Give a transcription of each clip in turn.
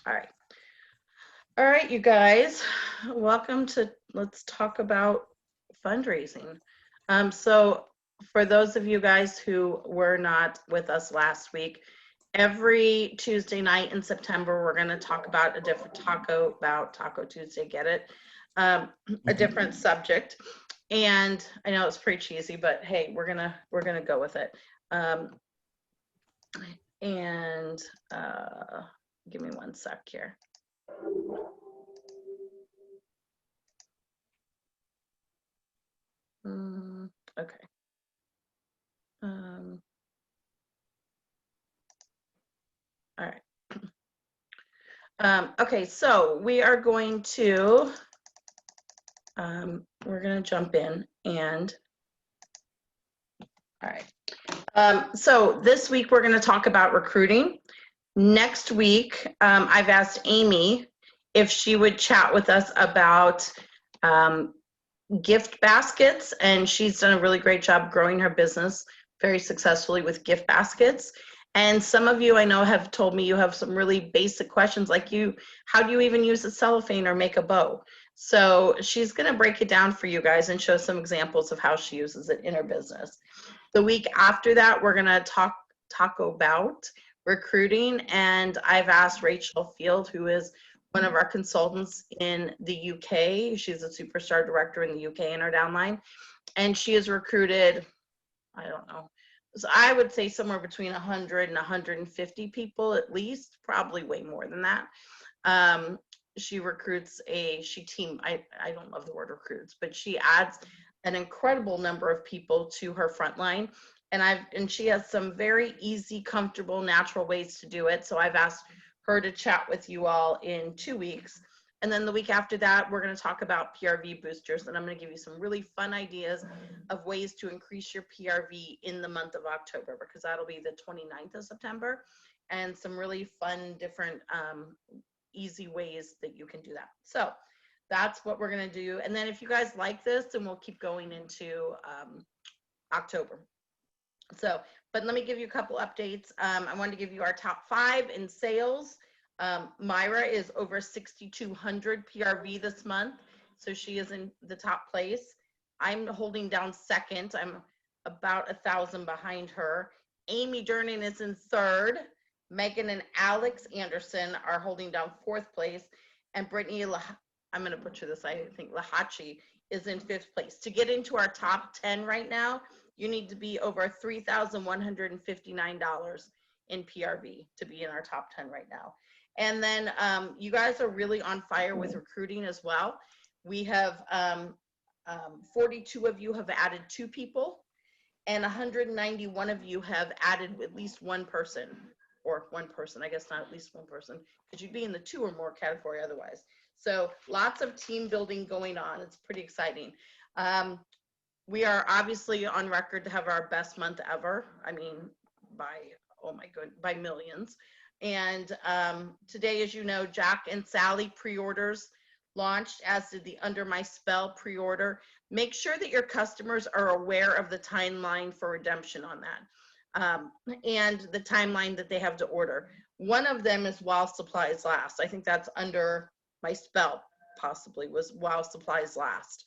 All right. All right, you guys, welcome to Let's Talk About Fundraising. So for those of you guys who were not with us last week, every Tuesday night in September, we're going to talk about a different Taco Tuesday, get it? A different subject. And I know it's pretty cheesy, but hey, we're gonna go with it. And give me one sec here. Okay. All right. Okay, so we are going to we're going to jump in and all right. So this week we're going to talk about recruiting. Next week, I've asked Amy if she would chat with us about gift baskets, and she's done a really great job growing her business very successfully with gift baskets. And some of you I know have told me you have some really basic questions like how do you even use a cellophane or make a bow? So she's going to break it down for you guys and show some examples of how she uses it in her business. The week after that, we're going to talk about recruiting, and I've asked Rachel Field, who is one of our consultants in the UK. She's a superstar director in the UK in our downline, and she has recruited, I don't know, so I would say somewhere between 100 and 150 people at least, probably way more than that. She recruits I don't love the word recruits, but she adds an incredible number of people to her front line. And she has some very easy, comfortable, natural ways to do it. So I've asked her to chat with you all in 2 weeks. And then the week after that, we're going to talk about PRV boosters. And I'm going to give you some really fun ideas of ways to increase your PRV in the month of October, because that'll be the 29th of September. And some really fun, different, easy ways that you can do that. So that's what we're going to do. And then if you guys like this, then we'll keep going into October. So, but let me give you a couple updates. I wanted to give you our top 5 in sales. Myra is over 6,200 PRV this month, so she is in the top place. I'm holding down second. I'm about 1,000 behind her. Amy Durnan is in third. Megan and Alex Anderson are holding down 4th place, and Brittany, I'm going to butcher this, I think Lahachi, is in 5th place. To get into our top 10 right now, you need to be over $3,159 in PRV to be in our top 10 right now. And then you guys are really on fire with recruiting as well. We have 42 of you have added 2 people, and 191 of you have added at least 1 person, or 1 person, I guess not at least 1 person, because you'd be in the 2 or more category otherwise. So lots of team building going on. It's pretty exciting. We are obviously on record to have our best month ever. I mean, by millions. And today, as you know, Jack and Sally pre-orders launched, as did the Under My Spell pre-order. Make sure that your customers are aware of the timeline for redemption on that, and the timeline that they have to order. One of them is while supplies last. I think that's Under My Spell, possibly, was while supplies last.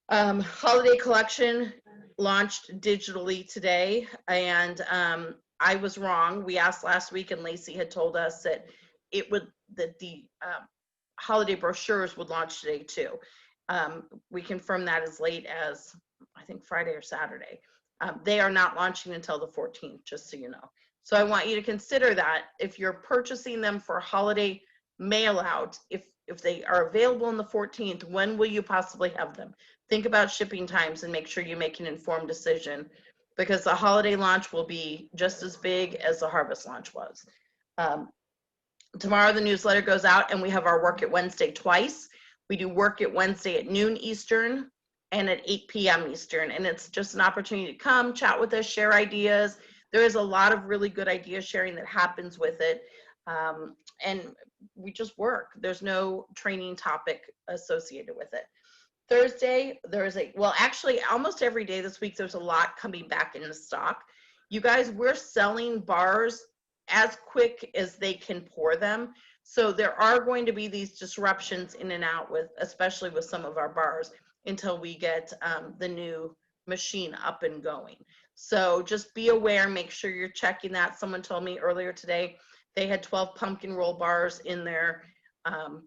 Holiday collection launched digitally today, and I was wrong. We asked last week, and Lacey had told us that the holiday brochures would launch today too. We confirmed that as late as I think Friday or Saturday. They are not launching until the 14th, just so you know. So I want you to consider that if you're purchasing them for holiday mail out, if they are available on the 14th, when will you possibly have them? Think about shipping times and make sure you make an informed decision, because the holiday launch will be just as big as the harvest launch was. Tomorrow the newsletter goes out, and we have our Work It Wednesday twice. We do Work It Wednesday at noon Eastern and at 8 p.m. Eastern, and it's just an opportunity to come chat with us, share ideas. There is a lot of really good idea sharing that happens with it, and we just work. There's no training topic associated with it. Thursday, actually almost every day this week, there's a lot coming back into stock. You guys, we're selling bars as quick as they can pour them. So there are going to be these disruptions in and out with, especially with some of our bars, until we get the new machine up and going. So just be aware, make sure you're checking that. Someone told me earlier today they had 12 pumpkin roll bars in their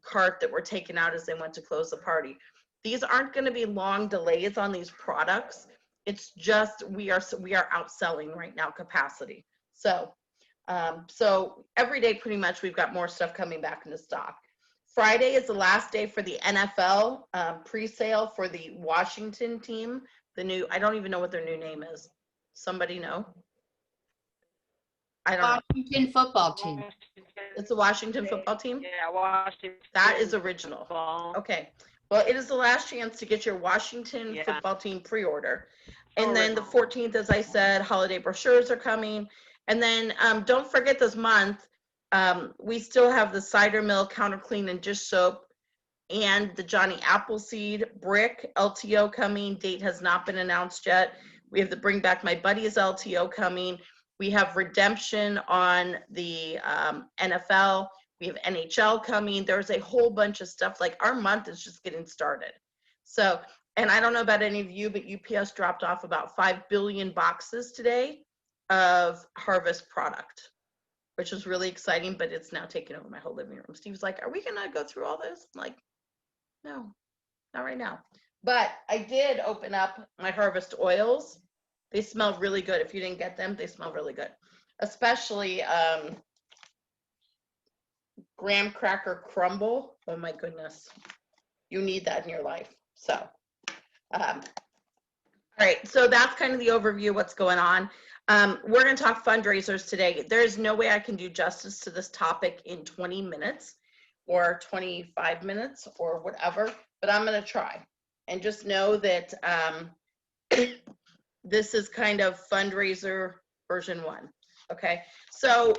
cart that were taken out as they went to close the party. These aren't going to be long delays on these products. It's just we are outselling right now capacity. So so every day pretty much we've got more stuff coming back into stock. Friday is the last day for the NFL pre-sale for the Washington team. The new, I don't even know what their new name is. Somebody know? I don't know. Washington football team. It's the Washington football team? Yeah, Washington. That is original. Football. Okay. Well, it is the last chance to get your Washington football team pre-order. And then the 14th, as I said, holiday brochures are coming. And then don't forget this month, we still have the cider mill, counter clean and dish soap, and the Johnny Appleseed brick LTO coming. Date has not been announced yet. We have the Bring Back My Buddies LTO coming. We have redemption on the NFL. We have NHL coming. There's a whole bunch of stuff. Like our month is just getting started. So, and I don't know about any of you, but UPS dropped off about 5 billion boxes today of harvest product, which is really exciting, but it's now taking over my whole living room. Steve's like, are we gonna go through all this? I'm like, no, not right now. But I did open up my harvest oils. They smell really good. If you didn't get them, they smell really good. Especially graham cracker crumble. Oh my goodness. You need that in your life. So, all right. So that's kind of the overview of what's going on. We're going to talk fundraisers today. There's no way I can do justice to this topic in 20 minutes or 25 minutes or whatever, but I'm going to try. And just know that this is kind of fundraiser version 1. Okay. So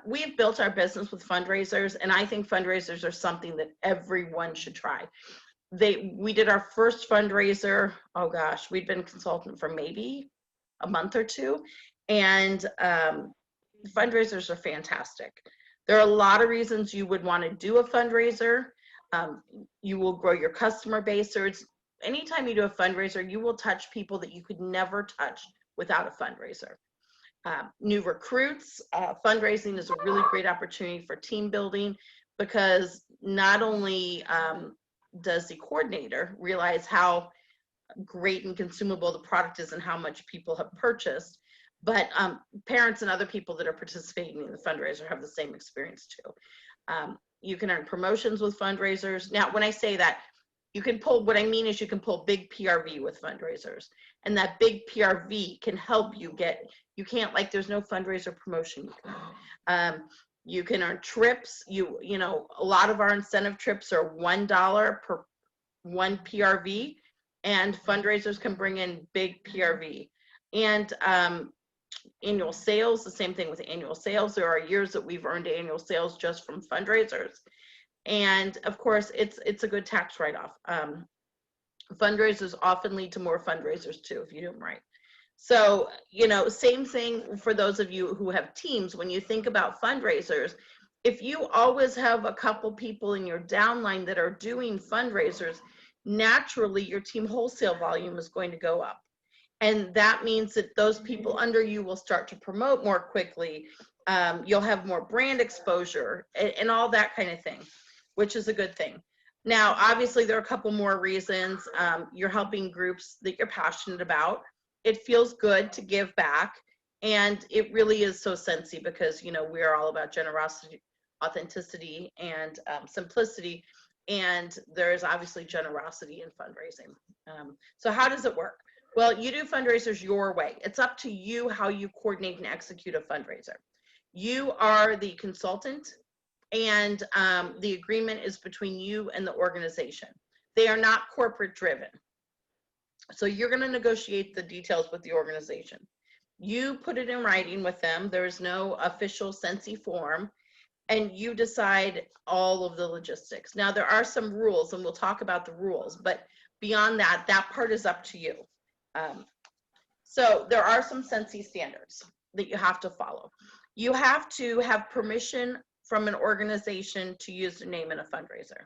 we've built our business with fundraisers, and I think fundraisers are something that everyone should try. We did our first fundraiser. Oh gosh, we'd been consultant for maybe a month or 2, and fundraisers are fantastic. There are a lot of reasons you would want to do a fundraiser. You will grow your customer base. Anytime you do a fundraiser, you will touch people that you could never touch without a fundraiser. New recruits, fundraising is a really great opportunity for team building, because not only does the coordinator realize how great and consumable the product is and how much people have purchased, but parents and other people that are participating in the fundraiser have the same experience too. You can earn promotions with fundraisers. Now, when I say that, you can pull, what I mean is you can pull big PRV with fundraisers, and that big PRV can help you get, you can't, like, there's no fundraiser promotion. You can earn trips. You know, a lot of our incentive trips are $1 per 1 PRV, and fundraisers can bring in big PRV. And annual sales, the same thing with annual sales. There are years that we've earned annual sales just from fundraisers. And of course, it's a good tax write-off. Fundraisers often lead to more fundraisers too, if you do them right. So, you know, same thing for those of you who have teams. When you think about fundraisers, if you always have a couple people in your downline that are doing fundraisers, naturally your team wholesale volume is going to go up. And that means that those people under you will start to promote more quickly. You'll have more brand exposure and all that kind of thing, which is a good thing. Now, obviously, there are a couple more reasons. You're helping groups that you're passionate about. It feels good to give back. And it really is so sensey, because, you know, we are all about generosity, authenticity, and simplicity. And there's obviously generosity in fundraising. So how does it work? Well, you do fundraisers your way. It's up to you how you coordinate and execute a fundraiser. You are the consultant, and the agreement is between you and the organization. They are not corporate driven. So you're going to negotiate the details with the organization. You put it in writing with them. There's no official Sensi form, and you decide all of the logistics. Now, there are some rules, and we'll talk about the rules, but beyond that, that part is up to you. So there are some Sensi standards that you have to follow. You have to have permission from an organization to use the name in a fundraiser.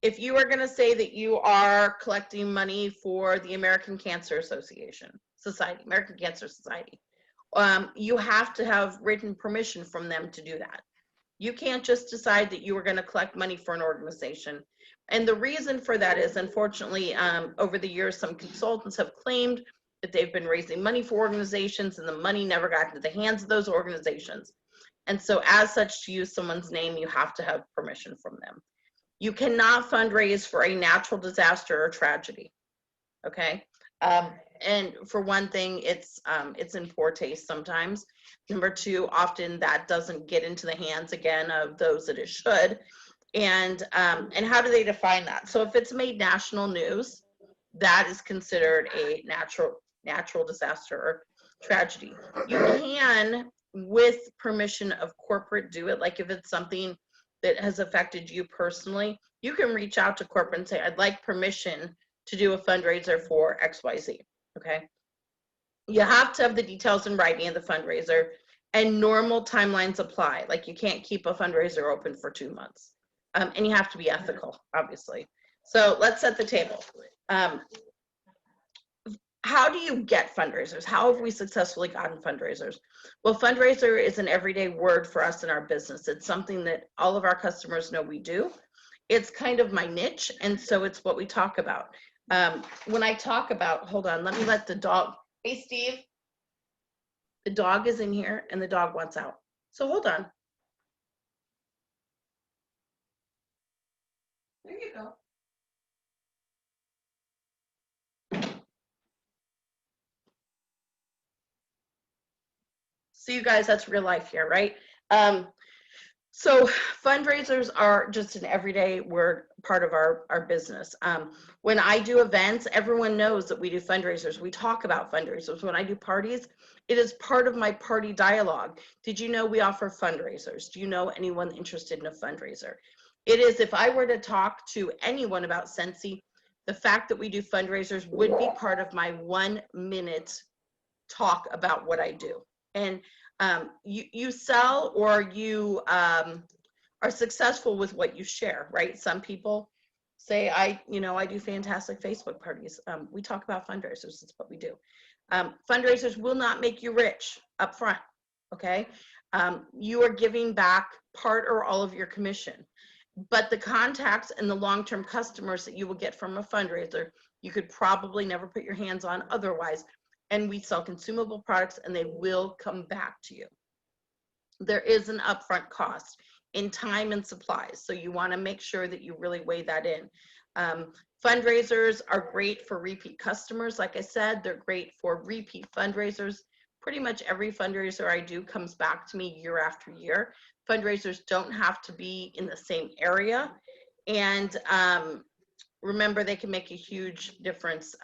If you are going to say that you are collecting money for the American Cancer Society, American Cancer Society, you have to have written permission from them to do that. You can't just decide that you are going to collect money for an organization. And the reason for that is, unfortunately, over the years, some consultants have claimed that they've been raising money for organizations and the money never got into the hands of those organizations. And so as such, to use someone's name, you have to have permission from them. You cannot fundraise for a natural disaster or tragedy, okay? And for one thing, it's in poor taste sometimes. Number two, often that doesn't get into the hands again of those that it should. And how do they define that? So if it's made national news, that is considered a natural disaster or tragedy. You can, with permission of corporate, do it. Like if it's something that has affected you personally, you can reach out to corporate and say, I'd like permission to do a fundraiser for XYZ, okay? You have to have the details in writing of the fundraiser, and normal timelines apply. Like you can't keep a fundraiser open for 2 months. And you have to be ethical, obviously. So let's set the table. How do you get fundraisers? How have we successfully gotten fundraisers? Well, fundraiser is an everyday word for us in our business. It's something that all of our customers know we do. It's kind of my niche, and so it's what we talk about. When I talk about, hold on, let me let the dog, hey Steve, the dog is in here and the dog wants out. So hold on. There you go. So you guys, that's real life here, right? So fundraisers are just an everyday word, part of our business. When I do events, everyone knows that we do fundraisers. We talk about fundraisers. When I do parties, it is part of my party dialogue. Did you know we offer fundraisers? Do you know anyone interested in a fundraiser? It is, if I were to talk to anyone about Scentsy, the fact that we do fundraisers would be part of my 1 minute talk about what I do. And you sell, or you are successful with what you share, right? Some people say, I do fantastic Facebook parties. We talk about fundraisers. That's what we do. Fundraisers will not make you rich up front, okay? You are giving back part or all of your commission. But the contacts and the long-term customers that you will get from a fundraiser, you could probably never put your hands on otherwise. And we sell consumable products, and they will come back to you. There is an upfront cost in time and supplies, so you want to make sure that you really weigh that in. Fundraisers are great for repeat customers. Like I said, they're great for repeat fundraisers. Pretty much every fundraiser I do comes back to me year after year. Fundraisers don't have to be in the same area, and remember, they can make a huge difference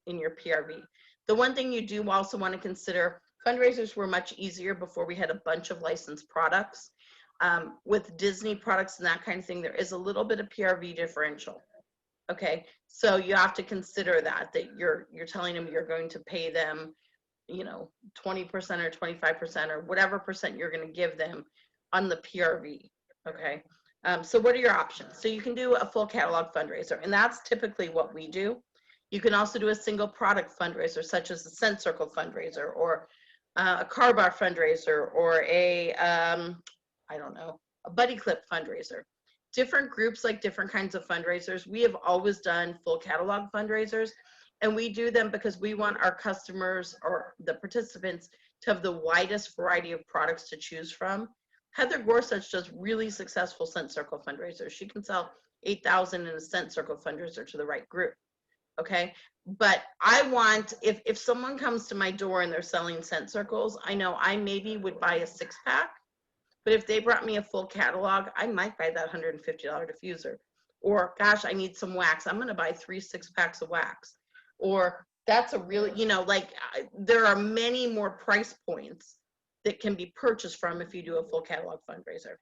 in your PRV. The one thing you do also want to consider, fundraisers were much easier before we had a bunch of licensed products. With Disney products and that kind of thing, there is a little bit of PRV differential. Okay, so you have to consider that you're telling them you're going to pay them, 20% or 25% or whatever percent you're going to give them on the PRV. Okay, so what are your options? So you can do a full catalog fundraiser, and that's typically what we do. You can also do a single product fundraiser, such as a Scent Circle fundraiser, or a car bar fundraiser, or a Buddy Clip fundraiser. Different groups like different kinds of fundraisers. We have always done full catalog fundraisers, and we do them because we want our customers or the participants to have the widest variety of products to choose from. Heather Gorsuch does really successful Scent Circle fundraisers. She can sell 8,000 in a Scent Circle fundraiser to the right group. Okay, but I want, if someone comes to my door and they're selling Scent Circles, I know I maybe would buy a 6-pack, but if they brought me a full catalog, I might buy that $150 diffuser. Or gosh, I need some wax, I'm going to buy 3 6-packs of wax. Or that's a really, there are many more price points that can be purchased from if you do a full catalog fundraiser.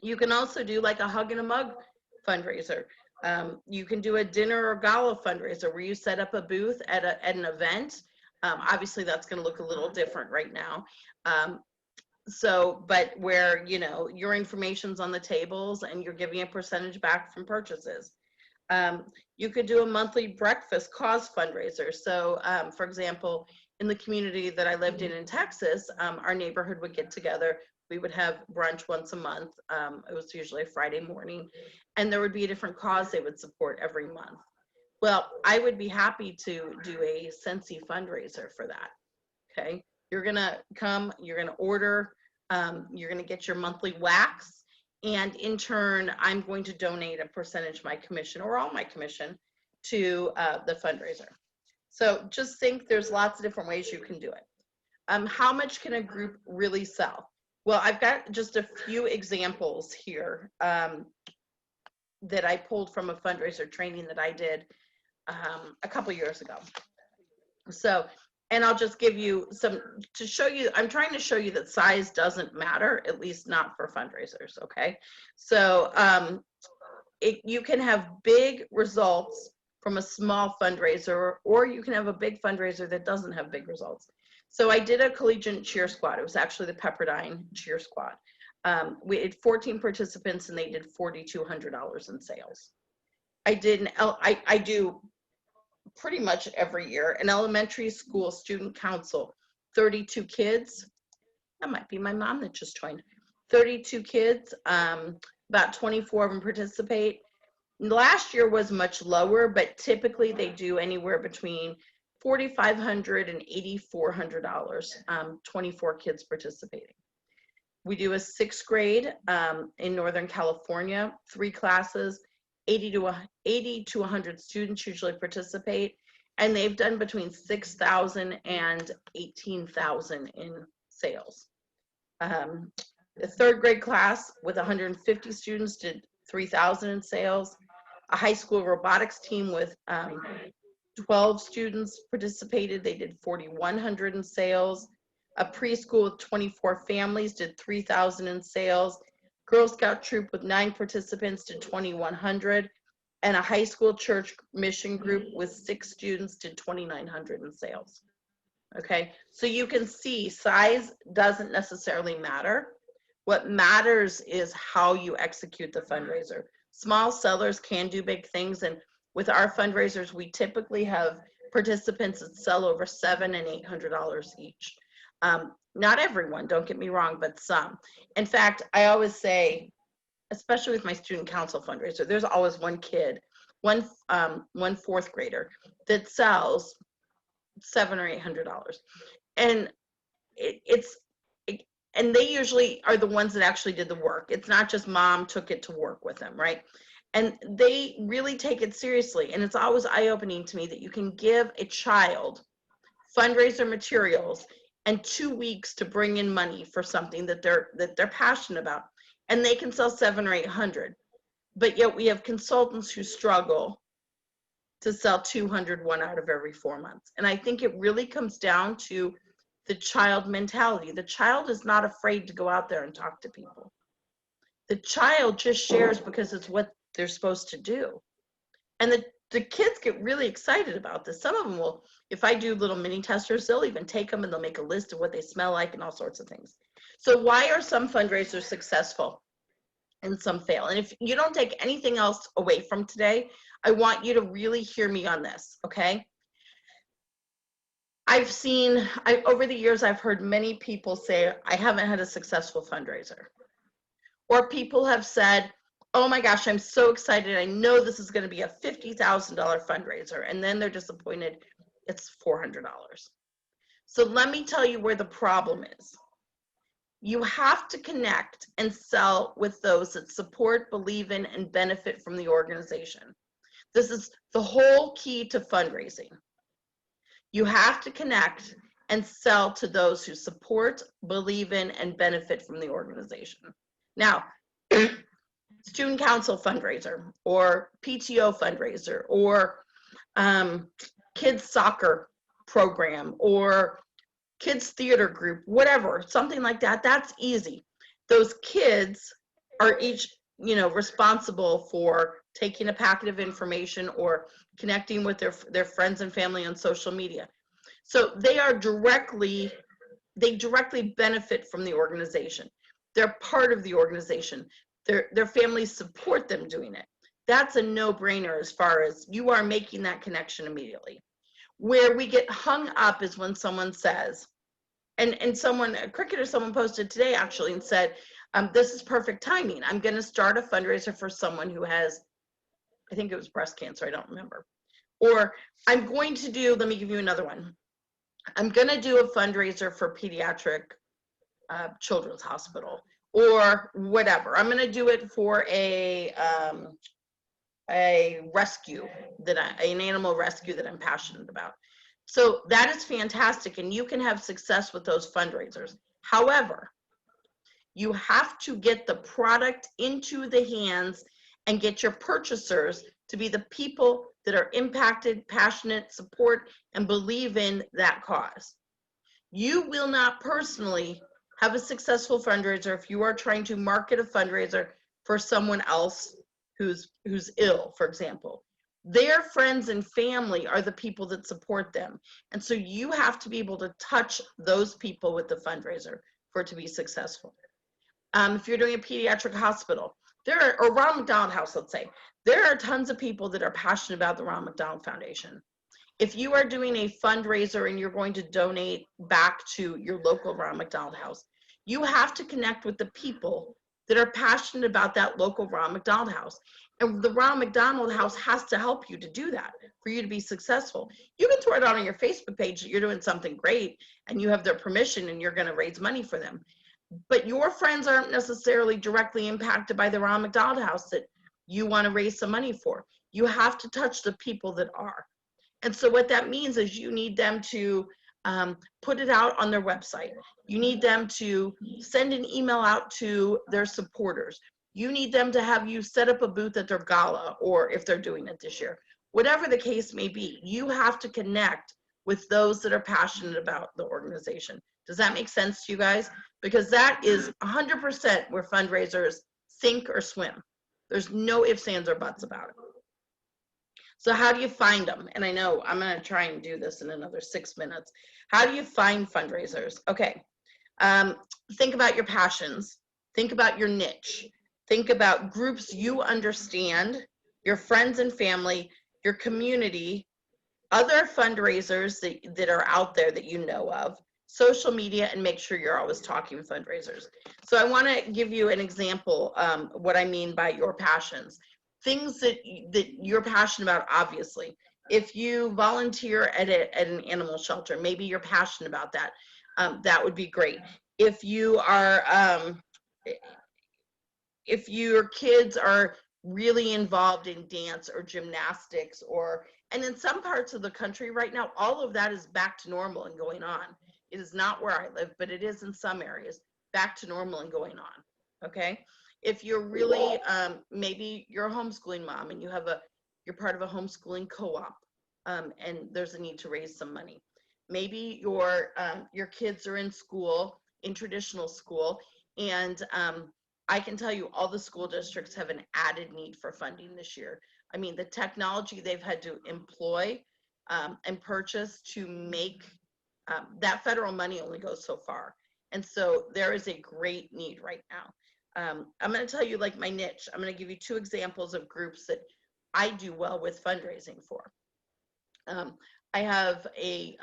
You can also do like a hug and a mug fundraiser. You can do a dinner or gala fundraiser where you set up a booth at an event. Obviously, that's going to look a little different right now. So, but where, you know, your information's on the tables and you're giving a percentage back from purchases. You could do a monthly breakfast cause fundraiser. So, for example, in the community that I lived in Texas, our neighborhood would get together. We would have brunch once a month. It was usually a Friday morning, and there would be a different cause they would support every month. Well, I would be happy to do a Scentsy fundraiser for that. Okay, you're gonna come, you're gonna order, you're gonna get your monthly wax, and in turn, I'm going to donate a percentage of my commission or all my commission to the fundraiser. So just think there's lots of different ways you can do it. How much can a group really sell? Well, I've got just a few examples here that I pulled from a fundraiser training that I did a couple years ago. So, and I'll just give you some to show you. I'm trying to show you that size doesn't matter, at least not for fundraisers. Okay, so you can have big results from a small fundraiser, or you can have a big fundraiser that doesn't have big results. So I did a collegiate cheer squad. It was actually the Pepperdine cheer squad. We had 14 participants and they did $4,200 in sales. I do pretty much every year an elementary school student council, 32 kids. That might be my mom that just joined. 32 kids, about 24 of them participate. Last year was much lower, but typically they do anywhere between $4,500 and $8,400, 24 kids participating. We do a 6th grade in Northern California, 3 classes, 80 to 100 students usually participate, and they've done between 6,000 and 18,000 in sales. The 3rd grade class with 150 students did 3,000 in sales. A high school robotics team with 12 students participated. They did 4,100 in sales. A preschool with 24 families did 3,000 in sales. Girl Scout troop with 9 participants did 2,100. And a high school church mission group with 6 students did 2,900 in sales. Okay, so you can see size doesn't necessarily matter. What matters is how you execute the fundraiser. Small sellers can do big things, and with our fundraisers, we typically have participants that sell over $700 and $800 each. Not everyone, don't get me wrong, but some. In fact, I always say, especially with my student council fundraiser, there's always one kid, one 4th grader that sells $700 or $800, and and they usually are the ones that actually did the work. It's not just mom took it to work with them, right? And they really take it seriously. And it's always eye-opening to me that you can give a child fundraiser materials and 2 weeks to bring in money for something that they're passionate about, and they can sell 700 or 800. But yet we have consultants who struggle to sell 200 one out of every 4 months. And I think it really comes down to the child mentality. The child is not afraid to go out there and talk to people. The child just shares because it's what they're supposed to do. And the kids get really excited about this. Some of them will, if I do little mini testers, they'll even take them and they'll make a list of what they smell like and all sorts of things. So why are some fundraisers successful and some fail? And if you don't take anything else away from today, I want you to really hear me on this, okay? Over the years, I've heard many people say, I haven't had a successful fundraiser. Or people have said, oh my gosh, I'm so excited. I know this is going to be a $50,000 fundraiser. And then they're disappointed. It's $400. So let me tell you where the problem is. You have to connect and sell with those that support, believe in, and benefit from the organization. This is the whole key to fundraising. You have to connect and sell to those who support, believe in, and benefit from the organization. Now, student council fundraiser or PTO fundraiser or kids soccer program or kids theater group, whatever, something like that, that's easy. Those kids are each, responsible for taking a packet of information or connecting with their friends and family on social media. So they are directly they directly benefit from the organization. They're part of the organization. Their families support them doing it. That's a no-brainer as far as you are making that connection immediately. Where we get hung up is when someone says, and someone, a cricketer, someone posted today actually and said, this is perfect timing. I'm going to start a fundraiser for someone who has, I think it was breast cancer, I don't remember. Or I'm going to do, let me give you another one. I'm going to do a fundraiser for pediatric children's hospital or whatever. I'm going to do it for a rescue an animal rescue that I'm passionate about. So that is fantastic, and you can have success with those fundraisers. However, you have to get the product into the hands and get your purchasers to be the people that are impacted, passionate, support, and believe in that cause. You will not personally have a successful fundraiser if you are trying to market a fundraiser for someone else who's ill, for example. Their friends and family are the people that support them. And so you have to be able to touch those people with the fundraiser for it to be successful. If you're doing a pediatric hospital, or Ronald McDonald House, let's say, there are tons of people that are passionate about the Ronald McDonald Foundation. If you are doing a fundraiser and you're going to donate back to your local Ronald McDonald House, you have to connect with the people that are passionate about that local Ronald McDonald House. And the Ronald McDonald House has to help you to do that for you to be successful. You can throw it out on your Facebook page that you're doing something great and you have their permission and you're going to raise money for them. But your friends aren't necessarily directly impacted by the Ronald McDonald House that you want to raise some money for. You have to touch the people that are. And so what that means is you need them to put it out on their website. You need them to send an email out to their supporters. You need them to have you set up a booth at their gala, or if they're doing it this year. Whatever the case may be, you have to connect with those that are passionate about the organization. Does that make sense to you guys? Because that is 100% where fundraisers sink or swim. There's no ifs, ands, or buts about it. So how do you find them? And I know I'm going to try and do this in another 6 minutes. How do you find fundraisers? Okay. Think about your passions. Think about your niche. Think about groups you understand, your friends and family, your community, other fundraisers that are out there that you know of, social media, and make sure you're always talking fundraisers. So I want to give you an example, what I mean by your passions. Things that you're passionate about, obviously. If you volunteer at an animal shelter, maybe you're passionate about that. That would be great. If you are, if your kids are really involved in dance or gymnastics, and in some parts of the country right now, all of that is back to normal and going on. It is not where I live, but it is in some areas back to normal and going on. Okay. If you're really, maybe you're a homeschooling mom and you're part of a homeschooling co-op, and there's a need to raise some money. Maybe your kids are in school, in traditional school, and I can tell you all the school districts have an added need for funding this year. I mean, the technology they've had to employ and purchase to make that federal money only goes so far. And so there is a great need right now. I'm going to tell you like my niche. I'm going to give you 2 examples of groups that I do well with fundraising for. I have a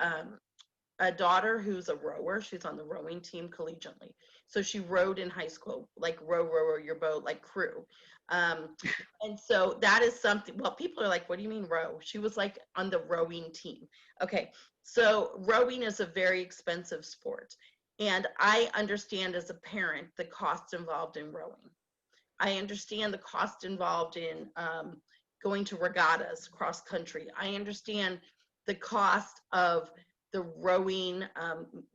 daughter who's a rower. She's on the rowing team collegiately. So she rowed in high school, like row your boat, like crew. And so that is something, well, people are like, what do you mean row? She was like on the rowing team. Okay, so rowing is a very expensive sport. And I understand as a parent the cost involved in rowing. I understand the cost involved in going to regattas cross country. I understand the cost of the rowing,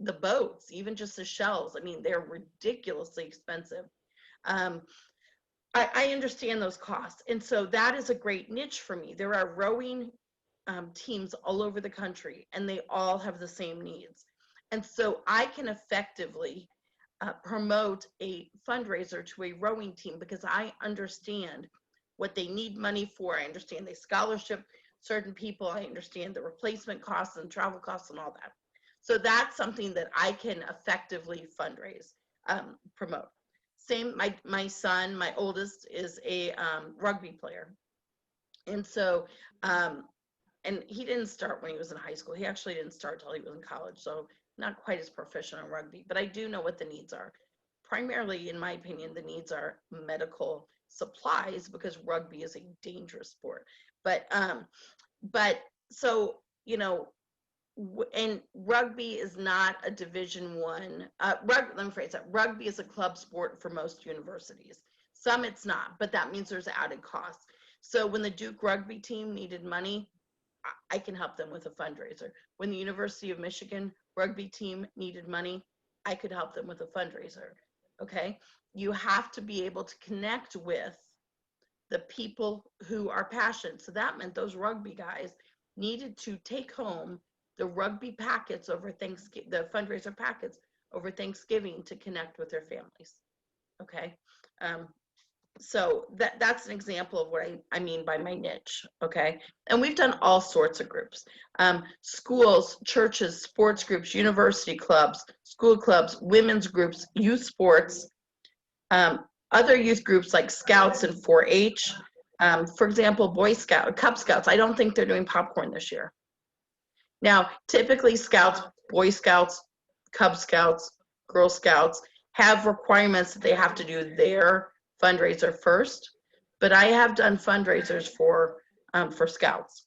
the boats, even just the shells. I mean, they're ridiculously expensive. I understand those costs. And so that is a great niche for me. There are rowing teams all over the country, and they all have the same needs. And so I can effectively promote a fundraiser to a rowing team because I understand what they need money for. I understand they scholarship certain people. I understand the replacement costs and travel costs and all that. So that's something that I can effectively fundraise, promote. Same, my son, my oldest, is a rugby player. And so, and he didn't start when he was in high school. He actually didn't start till he was in college. So not quite as proficient in rugby, but I do know what the needs are. Primarily, in my opinion, the needs are medical supplies, because rugby is a dangerous sport. But so, you know, and rugby is not a Division 1. Let me phrase that. Rugby is a club sport for most universities. Some it's not, but that means there's added costs. So when the Duke rugby team needed money, I can help them with a fundraiser. When the University of Michigan rugby team needed money, I could help them with a fundraiser. Okay? You have to be able to connect with the people who are passionate. So that meant those rugby guys needed to take home the rugby packets over Thanksgiving, the fundraiser packets over Thanksgiving, to connect with their families. Okay. So that's an example of what I mean by my niche. Okay. And we've done all sorts of groups, schools, churches, sports groups, university clubs, school clubs, women's groups, youth sports, other youth groups like Scouts and 4-H. For example, Cub Scouts. I don't think they're doing popcorn this year. Now, typically Scouts, Boy Scouts, Cub Scouts, Girl Scouts have requirements that they have to do their fundraiser first, but I have done fundraisers for Scouts.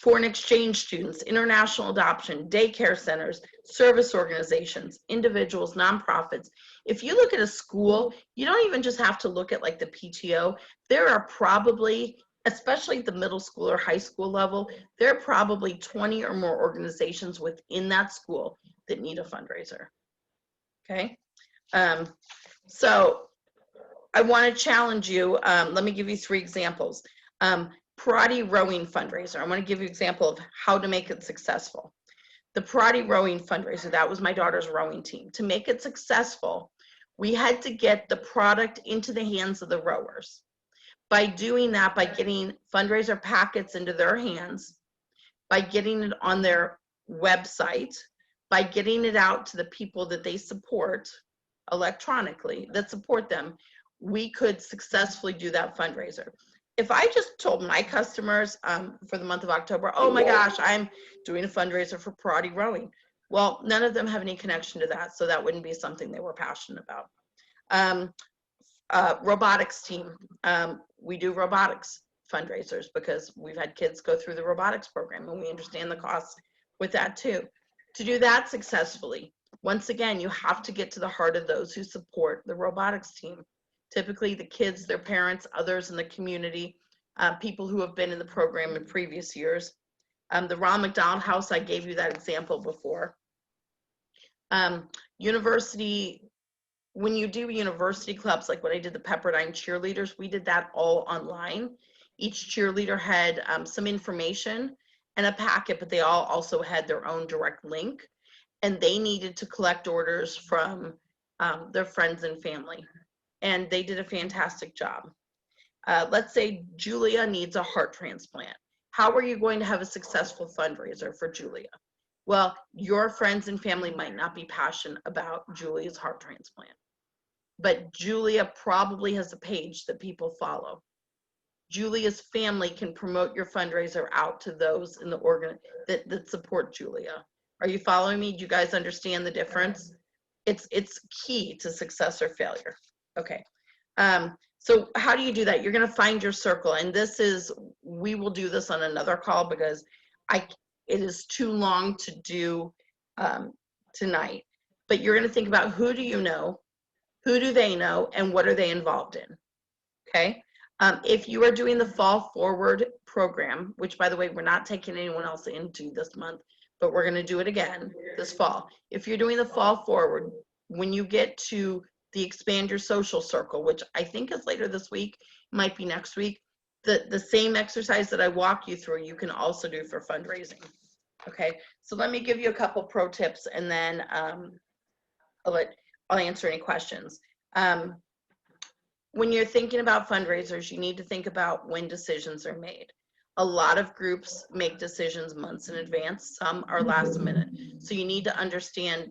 Foreign exchange students, international adoption, daycare centers, service organizations, individuals, nonprofits. If you look at a school, you don't even just have to look at like the PTO. There are probably, especially at the middle school or high school level, there are probably 20 or more organizations within that school that need a fundraiser. Okay. So I want to challenge you. Let me give you 3 examples. Karate rowing fundraiser. I want to give you an example of how to make it successful. The karate rowing fundraiser, that was my daughter's rowing team. To make it successful, we had to get the product into the hands of the rowers. By doing that, by getting fundraiser packets into their hands, by getting it on their website, by getting it out to the people that they support electronically, that support them, we could successfully do that fundraiser. If I just told my customers for the month of October, oh my gosh, I'm doing a fundraiser for karate rowing, well, none of them have any connection to that, so that wouldn't be something they were passionate about. Robotics team. We do robotics fundraisers because we've had kids go through the robotics program, and we understand the costs with that too. To do that successfully, once again, you have to get to the heart of those who support the robotics team. Typically the kids, their parents, others in the community, people who have been in the program in previous years. The Ronald McDonald House, I gave you that example before. University, when you do university clubs, like when I did the Pepperdine cheerleaders, we did that all online. Each cheerleader had some information and a packet, but they all also had their own direct link, and they needed to collect orders from their friends and family. And they did a fantastic job. Let's say Julia needs a heart transplant. How are you going to have a successful fundraiser for Julia? Well, your friends and family might not be passionate about Julia's heart transplant, but Julia probably has a page that people follow. Julia's family can promote your fundraiser out to those in the organ that support Julia. Are you following me? Do you guys understand the difference? It's key to success or failure. Okay. So how do you do that? You're going to find your circle, and we will do this on another call because it is too long to do tonight. But you're going to think about, who do you know, who do they know, and what are they involved in? Okay. If you are doing the Fall Forward program, which by the way, we're not taking anyone else into this month, but we're going to do it again this fall. If you're doing the Fall Forward, when you get to the Expand Your Social Circle, which I think is later this week, might be next week, the same exercise that I walk you through, you can also do for fundraising. Okay, so let me give you a couple pro tips, and then I'll answer any questions. When you're thinking about fundraisers, you need to think about when decisions are made. A lot of groups make decisions months in advance. Some are last minute. So you need to understand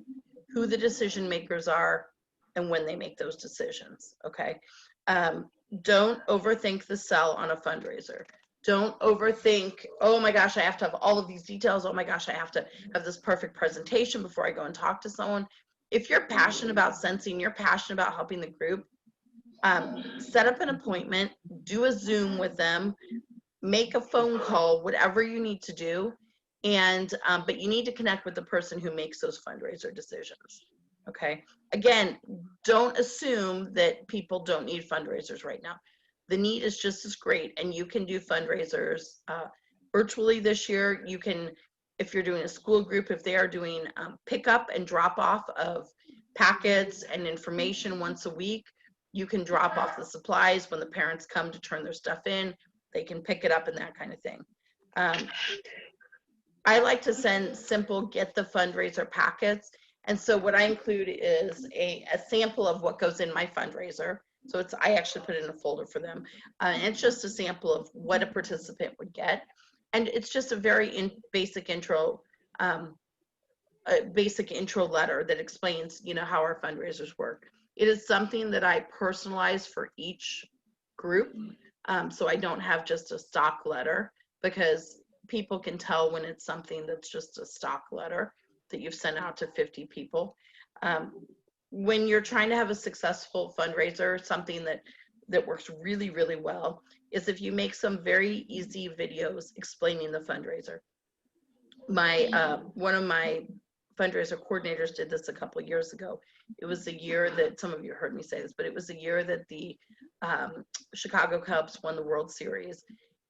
who the decision makers are and when they make those decisions, okay? Don't overthink the sell on a fundraiser. Don't overthink, oh my gosh, I have to have all of these details. Oh my gosh, I have to have this perfect presentation before I go and talk to someone. If you're passionate about sensing, you're passionate about helping the group, set up an appointment, do a Zoom with them, make a phone call, whatever you need to do. And, but you need to connect with the person who makes those fundraiser decisions. Okay. Again, don't assume that people don't need fundraisers right now. The need is just as great, and you can do fundraisers virtually this year. You can, if you're doing a school group, if they are doing pickup and drop off of packets and information once a week, you can drop off the supplies when the parents come to turn their stuff in. They can pick it up and that kind of thing. I like to send simple get the fundraiser packets. And so what I include is a sample of what goes in my fundraiser. So it's, I actually put it in a folder for them. And it's just a sample of what a participant would get. And it's just a very basic intro letter that explains, you know, how our fundraisers work. It is something that I personalize for each group. So I don't have just a stock letter, because people can tell when it's something that's just a stock letter that you've sent out to 50 people. When you're trying to have a successful fundraiser, something that works really, really well is if you make some very easy videos explaining the fundraiser. One of my fundraiser coordinators did this a couple of years ago. It was the year that, some of you heard me say this, but it was the year that the Chicago Cubs won the World Series,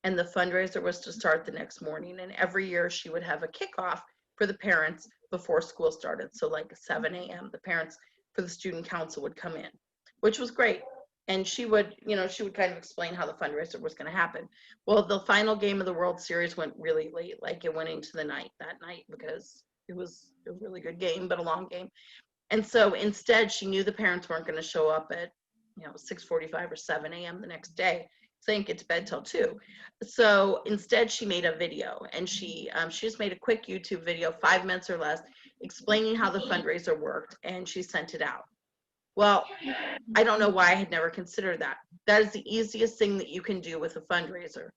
and the fundraiser was to start the next morning. And every year she would have a kickoff for the parents before school started. So like 7 a.m., the parents for the student council would come in, which was great. And she would, you know, she would kind of explain how the fundraiser was going to happen. Well, the final game of the World Series went really late, like it went into the night that night, because it was a really good game, but a long game. And so instead, she knew the parents weren't going to show up at, you know, 6:45 or 7 a.m. the next day, so they didn't get to bed till 2. So instead, she made a video, and she just made a quick YouTube video, 5 minutes or less, explaining how the fundraiser worked, and she sent it out. Well, I don't know why I had never considered that. That is the easiest thing that you can do with a fundraiser.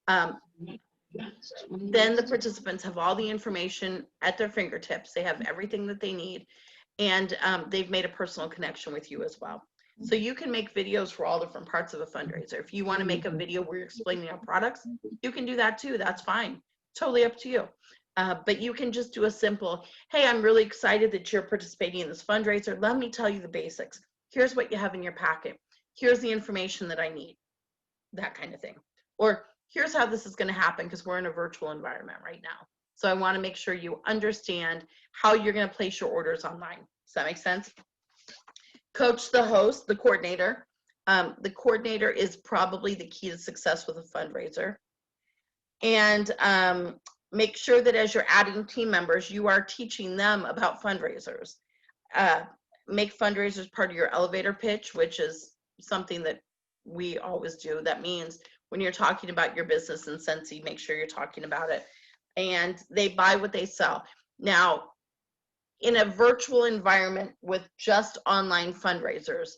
Then the participants have all the information at their fingertips. They have everything that they need, and they've made a personal connection with you as well. So you can make videos for all different parts of a fundraiser. If you want to make a video where you're explaining our products, you can do that too. That's fine. Totally up to you. But you can just do a simple, hey, I'm really excited that you're participating in this fundraiser. Let me tell you the basics. Here's what you have in your packet. Here's the information that I need. That kind of thing. Or here's how this is going to happen, because we're in a virtual environment right now. So I want to make sure you understand how you're going to place your orders online. Does that make sense? Coach the host, the coordinator. The coordinator is probably the key to success with a fundraiser. And make sure that as you're adding team members, you are teaching them about fundraisers. Make fundraisers part of your elevator pitch, which is something that we always do. That means when you're talking about your business in Sensi, make sure you're talking about it. And they buy what they sell. Now, in a virtual environment with just online fundraisers,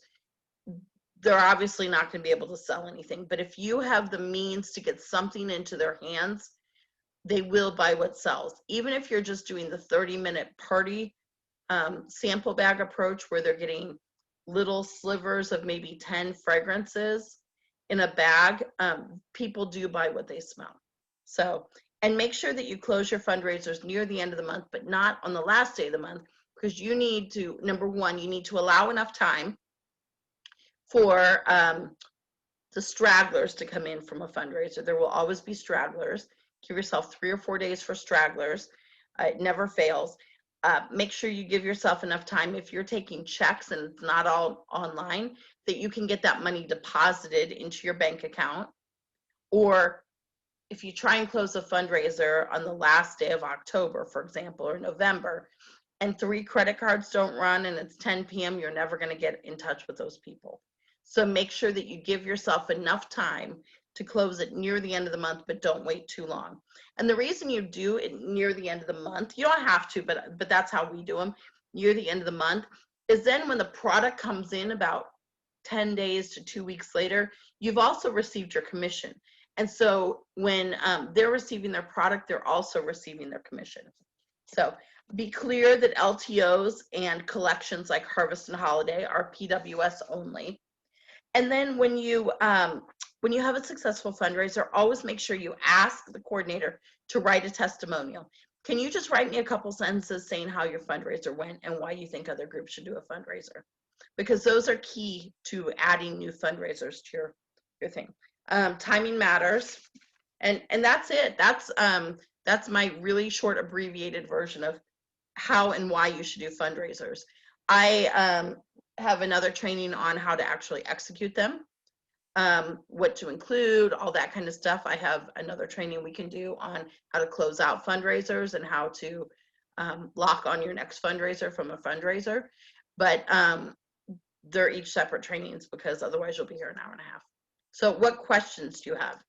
they're obviously not going to be able to sell anything. But if you have the means to get something into their hands, they will buy what sells. Even if you're just doing the 30-minute party sample bag approach, where they're getting little slivers of maybe 10 fragrances in a bag, people do buy what they smell. So, and make sure that you close your fundraisers near the end of the month, but not on the last day of the month, because you need to, number one, you need to allow enough time for the stragglers to come in from a fundraiser. There will always be stragglers. Give yourself 3 or 4 days for stragglers. It never fails. Make sure you give yourself enough time, if you're taking checks and it's not all online, that you can get that money deposited into your bank account. Or if you try and close a fundraiser on the last day of October, for example, or November, and 3 credit cards don't run and it's 10 p.m., you're never going to get in touch with those people. So make sure that you give yourself enough time to close it near the end of the month, but don't wait too long. And the reason you do it near the end of the month, you don't have to, but that's how we do them, near the end of the month, is then when the product comes in about 10 days to 2 weeks later, you've also received your commission. And so when they're receiving their product, they're also receiving their commission. So be clear that LTOs and collections like Harvest and Holiday are PWS only. And then when you have a successful fundraiser, always make sure you ask the coordinator to write a testimonial. Can you just write me a couple sentences saying how your fundraiser went and why you think other groups should do a fundraiser? Because those are key to adding new fundraisers to your thing. Timing matters, and that's it. That's my really short abbreviated version of how and why you should do fundraisers. I have another training on how to actually execute them, what to include, all that kind of stuff. I have another training we can do on how to close out fundraisers and how to lock on your next fundraiser from a fundraiser. But they're each separate trainings because otherwise you'll be here an hour and a half. So what questions do you have?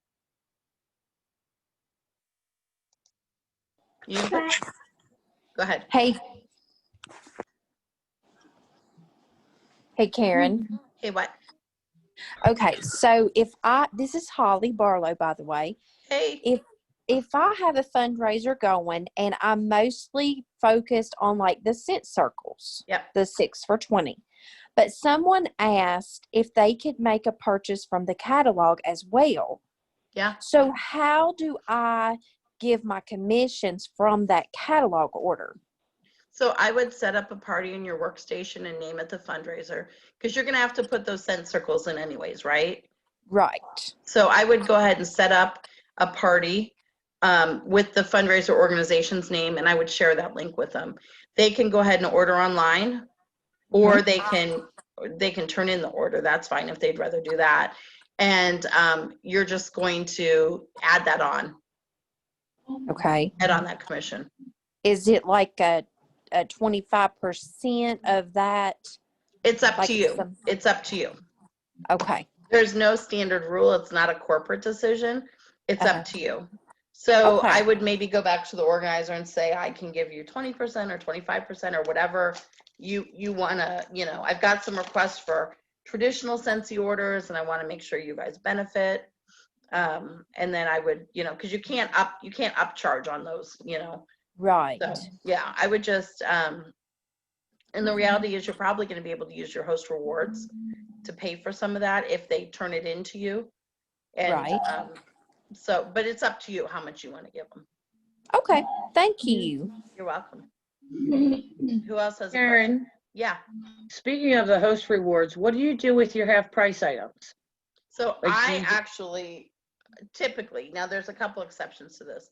You? Go ahead. Hey, Karen. Hey, what? Okay, so this is Holly Barlow, by the way. Hey. If I have a fundraiser going and I'm mostly focused on like the cent circles, Yep. the 6 for $20, but someone asked if they could make a purchase from the catalog as well. Yeah. So how do I give my commissions from that catalog order? So I would set up a party in your workstation and name it the fundraiser, because you're going to have to put those cent circles in anyways, right? Right. So I would go ahead and set up a party with the fundraiser organization's name, and I would share that link with them. They can go ahead and order online, or they can turn in the order. That's fine if they'd rather do that. And you're just going to add that on. Okay. Add on that commission. Is it like a 25% of that? It's up to you. It's up to you. Okay. There's no standard rule. It's not a corporate decision. It's up to you. So I would maybe go back to the organizer and say, I can give you 20% or 25% or whatever you want to, I've got some requests for traditional Scentsy orders and I want to make sure you guys benefit. And then I would, because you can't upcharge on those, Right. So yeah, I would just, and the reality is you're probably going to be able to use your host rewards to pay for some of that if they turn it into you. And, right. So, but it's up to you how much you want to give them. Okay. Thank you. You're welcome. Who else has a question? Yeah. Speaking of the host rewards, what do you do with your half price items? So I actually typically, now there's a couple exceptions to this,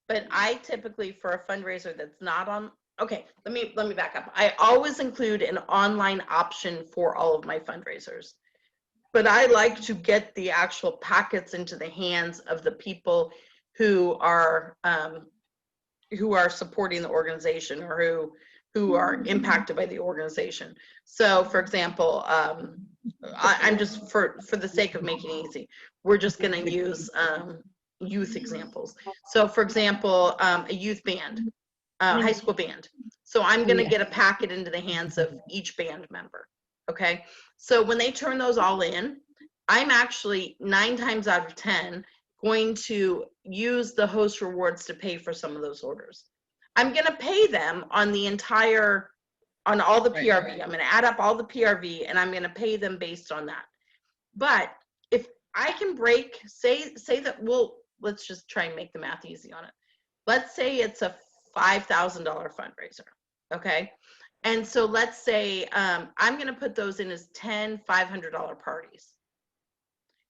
but I typically, for a fundraiser that's not on, okay, let me back up. I always include an online option for all of my fundraisers, but I like to get the actual packets into the hands of the people who are supporting the organization or who are impacted by the organization. So for example, I'm just, for the sake of making it easy, we're just going to use youth examples. So for example, a youth band, high school band. So I'm going to get a packet into the hands of each band member. Okay. So when they turn those all in, I'm actually 9 times out of 10 going to use the host rewards to pay for some of those orders. I'm going to pay them on the entire, on all the PRV. I'm going to add up all the PRV and I'm going to pay them based on that. But if I can break, say that, let's just try and make the math easy on it. Let's say it's a $5,000 fundraiser. Okay. And so let's say I'm going to put those in as 10 $500 parties.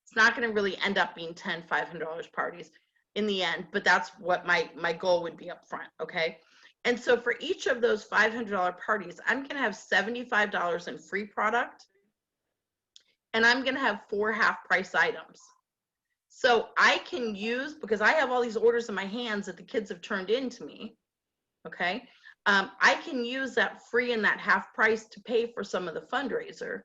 It's not going to really end up being 10 $500 parties in the end, but that's what my goal would be up front. Okay. And so for each of those $500 parties, I'm going to have $75 in free product, and I'm going to have 4 half price items. So I can use, because I have all these orders in my hands that the kids have turned in to me. Okay. I can use that free and that half price to pay for some of the fundraiser,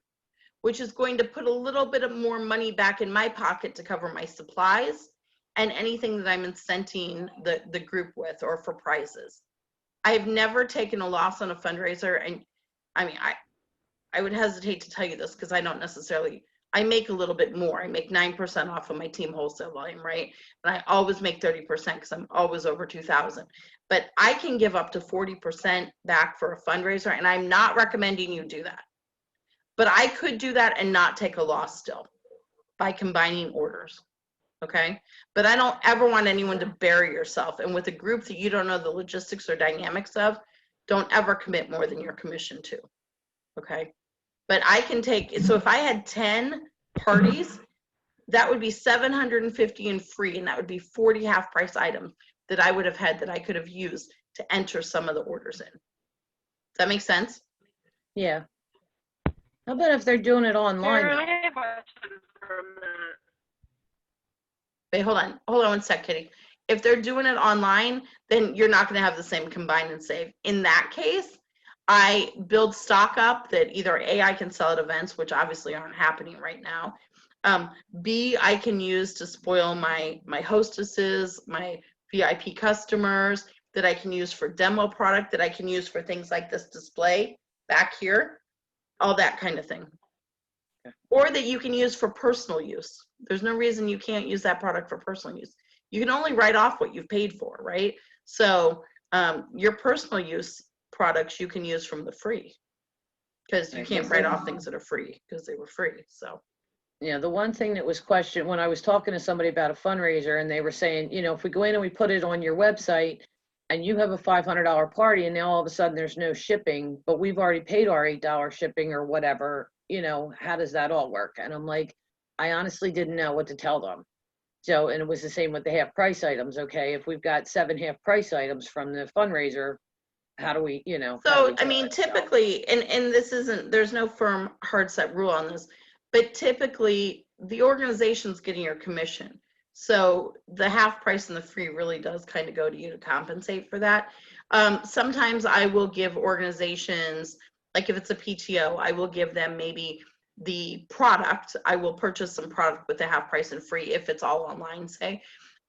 which is going to put a little bit of more money back in my pocket to cover my supplies and anything that I'm incenting the group with or for prizes. I've never taken a loss on a fundraiser. And I mean, I would hesitate to tell you this because I don't necessarily, I make a little bit more. I make 9% off of my team wholesale volume, right? And I always make 30% because I'm always over 2,000. But I can give up to 40% back for a fundraiser, and I'm not recommending you do that. But I could do that and not take a loss still by combining orders, okay? But I don't ever want anyone to bury yourself. And with a group that you don't know the logistics or dynamics of, don't ever commit more than your commission to, okay? But I can take, so if I had 10 parties, that would be 750 in free, and that would be 40 half price items that I would have had that I could have used to enter some of the orders in. Does that make sense? Yeah. How about if they're doing it online? Karen, though? I have a question for a minute. Wait, hold on one sec, Kitty. If they're doing it online, then you're not going to have the same combine and save. In that case, I build stock up that either A, I can sell at events, which obviously aren't happening right now. B, I can use to spoil my hostesses, my VIP customers, that I can use for demo product, that I can use for things like this display back here, all that kind of thing. Okay. Or that you can use for personal use. There's no reason you can't use that product for personal use. You can only write off what you've paid for, right? So your personal use products you can use from the free, because you can't write off things that are free because they were free. So Yeah, the one thing that was questioned when I was talking to somebody about a fundraiser, and they were saying, you know, if we go in and we put it on your website and you have a $500 party and now all of a sudden there's no shipping, but we've already paid our $8 shipping or whatever, you know, how does that all work? And I'm like, I honestly didn't know what to tell them. So, and it was the same with the half price items. Okay, if we've got 7 half price items from the fundraiser, how do we, you know? So, I mean, typically, and this isn't, there's no firm hard set rule on this, but typically the organization's getting your commission. So the half price and the free really does kind of go to you to compensate for that. Sometimes I will give organizations, like if it's a PTO, I will give them maybe the product. I will purchase some product with the half price and free if it's all online, say.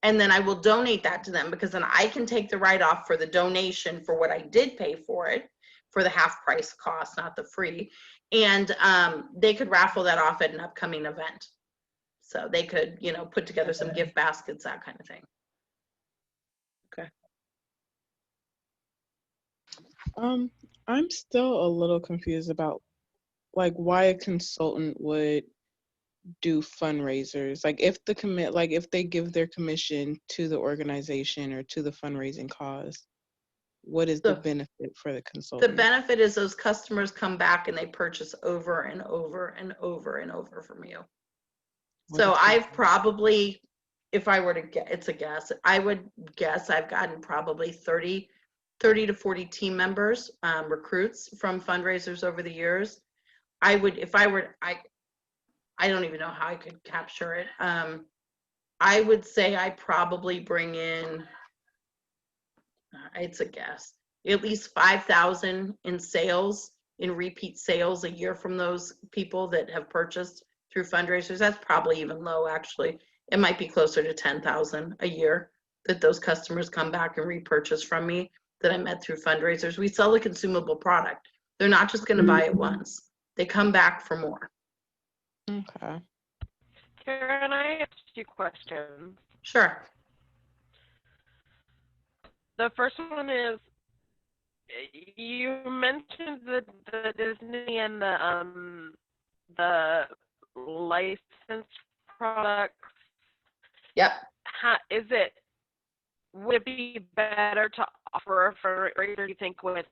And then I will donate that to them, because then I can take the write-off for the donation for what I did pay for it, for the half price cost, not the free. And they could raffle that off at an upcoming event. So they could, you know, put together some gift baskets, that kind of thing. Okay. I'm still a little confused about like why a consultant would do fundraisers. Like if if they give their commission to the organization or to the fundraising cause, what is the benefit for the consultant? The benefit is those customers come back and they purchase over and over and over and over from you. So I've probably, if I were to get, it's a guess, I would guess I've gotten probably 30 to 40 team members, recruits from fundraisers over the years. I would, if I were, I don't even know how I could capture it. I would say I probably bring in, it's a guess, at least 5,000 in sales, in repeat sales a year from those people that have purchased through fundraisers. That's probably even low, actually. It might be closer to 10,000 a year that those customers come back and repurchase from me that I met through fundraisers. We sell a consumable product. They're not just going to buy it once. They come back for more. Okay. Karen, I have 2 questions. Sure. The first one is, you mentioned the Disney and the licensed products. Yep. Would it be better to offer a fundraiser, do you think, without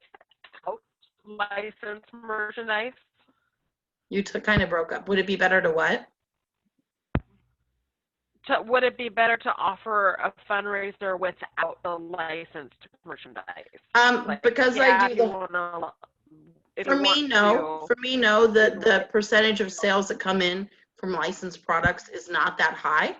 licensed merchandise? You kind of broke up. Would it be better to what? Would it be better to offer a fundraiser without the licensed merchandise? Because I do the, for me, no. For me, no. The percentage of sales that come in from licensed products is not that high.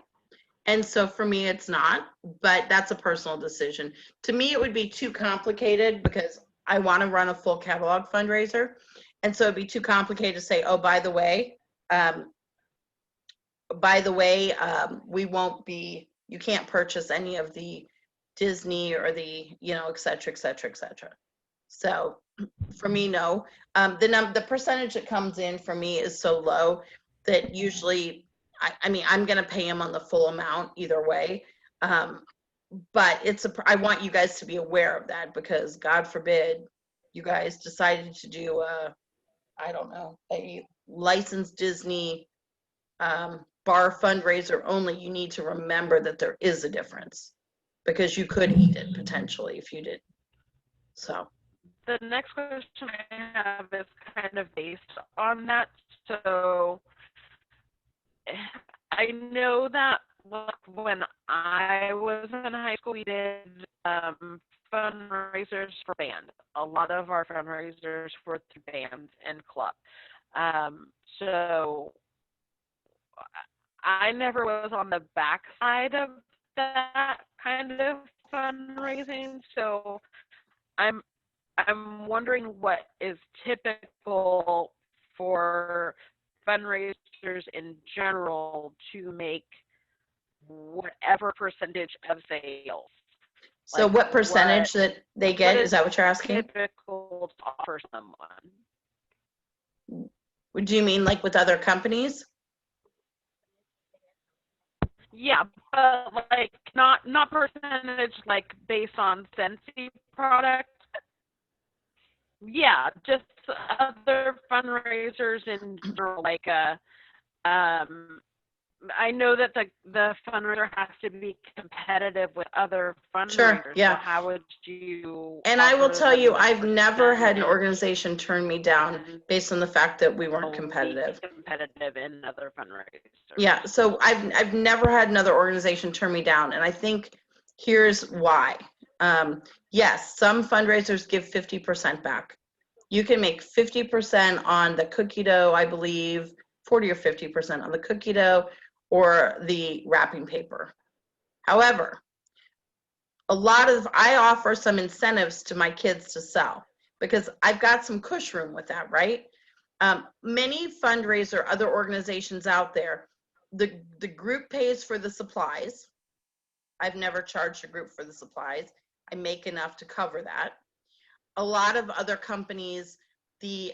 And so for me, it's not, but that's a personal decision. To me, it would be too complicated because I want to run a full catalog fundraiser. And so it'd be too complicated to say, oh, by the way, By the way, you can't purchase any of the Disney or the, et cetera, et cetera, et cetera. So for me, no. The percentage that comes in for me is so low that usually, I mean, I'm going to pay them on the full amount either way. But I want you guys to be aware of that, because God forbid you guys decided to do I don't know, a licensed Disney bar fundraiser only. You need to remember that there is a difference, because you could eat it potentially if you did. So The next question I have is kind of based on that. So I know that when I was in high school, we did fundraisers for band. A lot of our fundraisers were through bands and club. So I never was on the back side of that kind of fundraising. So I'm wondering what is typical for fundraisers in general to make whatever percentage of sales. So what percentage that they get, is that what you're asking? Typical to offer someone. Do you mean like with other companies? Yeah, but like not percentage like based on Scentsy product. Yeah, just other fundraisers in general, like I know that the fundraiser has to be competitive with other fundraisers. Sure, yeah. So how would you? And I will tell you, them I've never had an percentage organization turn me down based on the fact that we weren't competitive. Competitive in other fundraisers. Yeah, so I've never had another organization turn me down, and I think here's why. Yes, some fundraisers give 50% back. You can make 50% on the cookie dough, I believe, 40 or 50% on the cookie dough or the wrapping paper. However, I offer some incentives to my kids to sell, because I've got some cush room with that, right? Many fundraiser, other organizations out there, the group pays for the supplies. I've never charged a group for the supplies. I make enough to cover that. A lot of other companies, the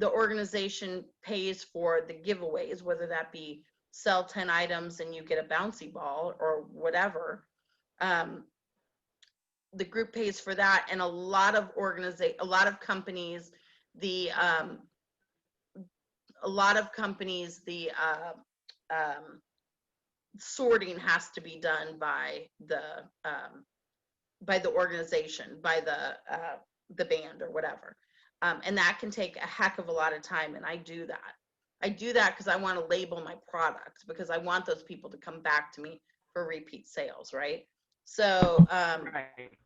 organization pays for the giveaways, whether that be sell 10 items and you get a bouncy ball or whatever. The group pays for that, and a lot of companies, the sorting has to be done by the organization, by the band or whatever, and that can take a heck of a lot of time. And I do that because I want to label my products, because I want those people to come back to me for repeat sales, right? So Right.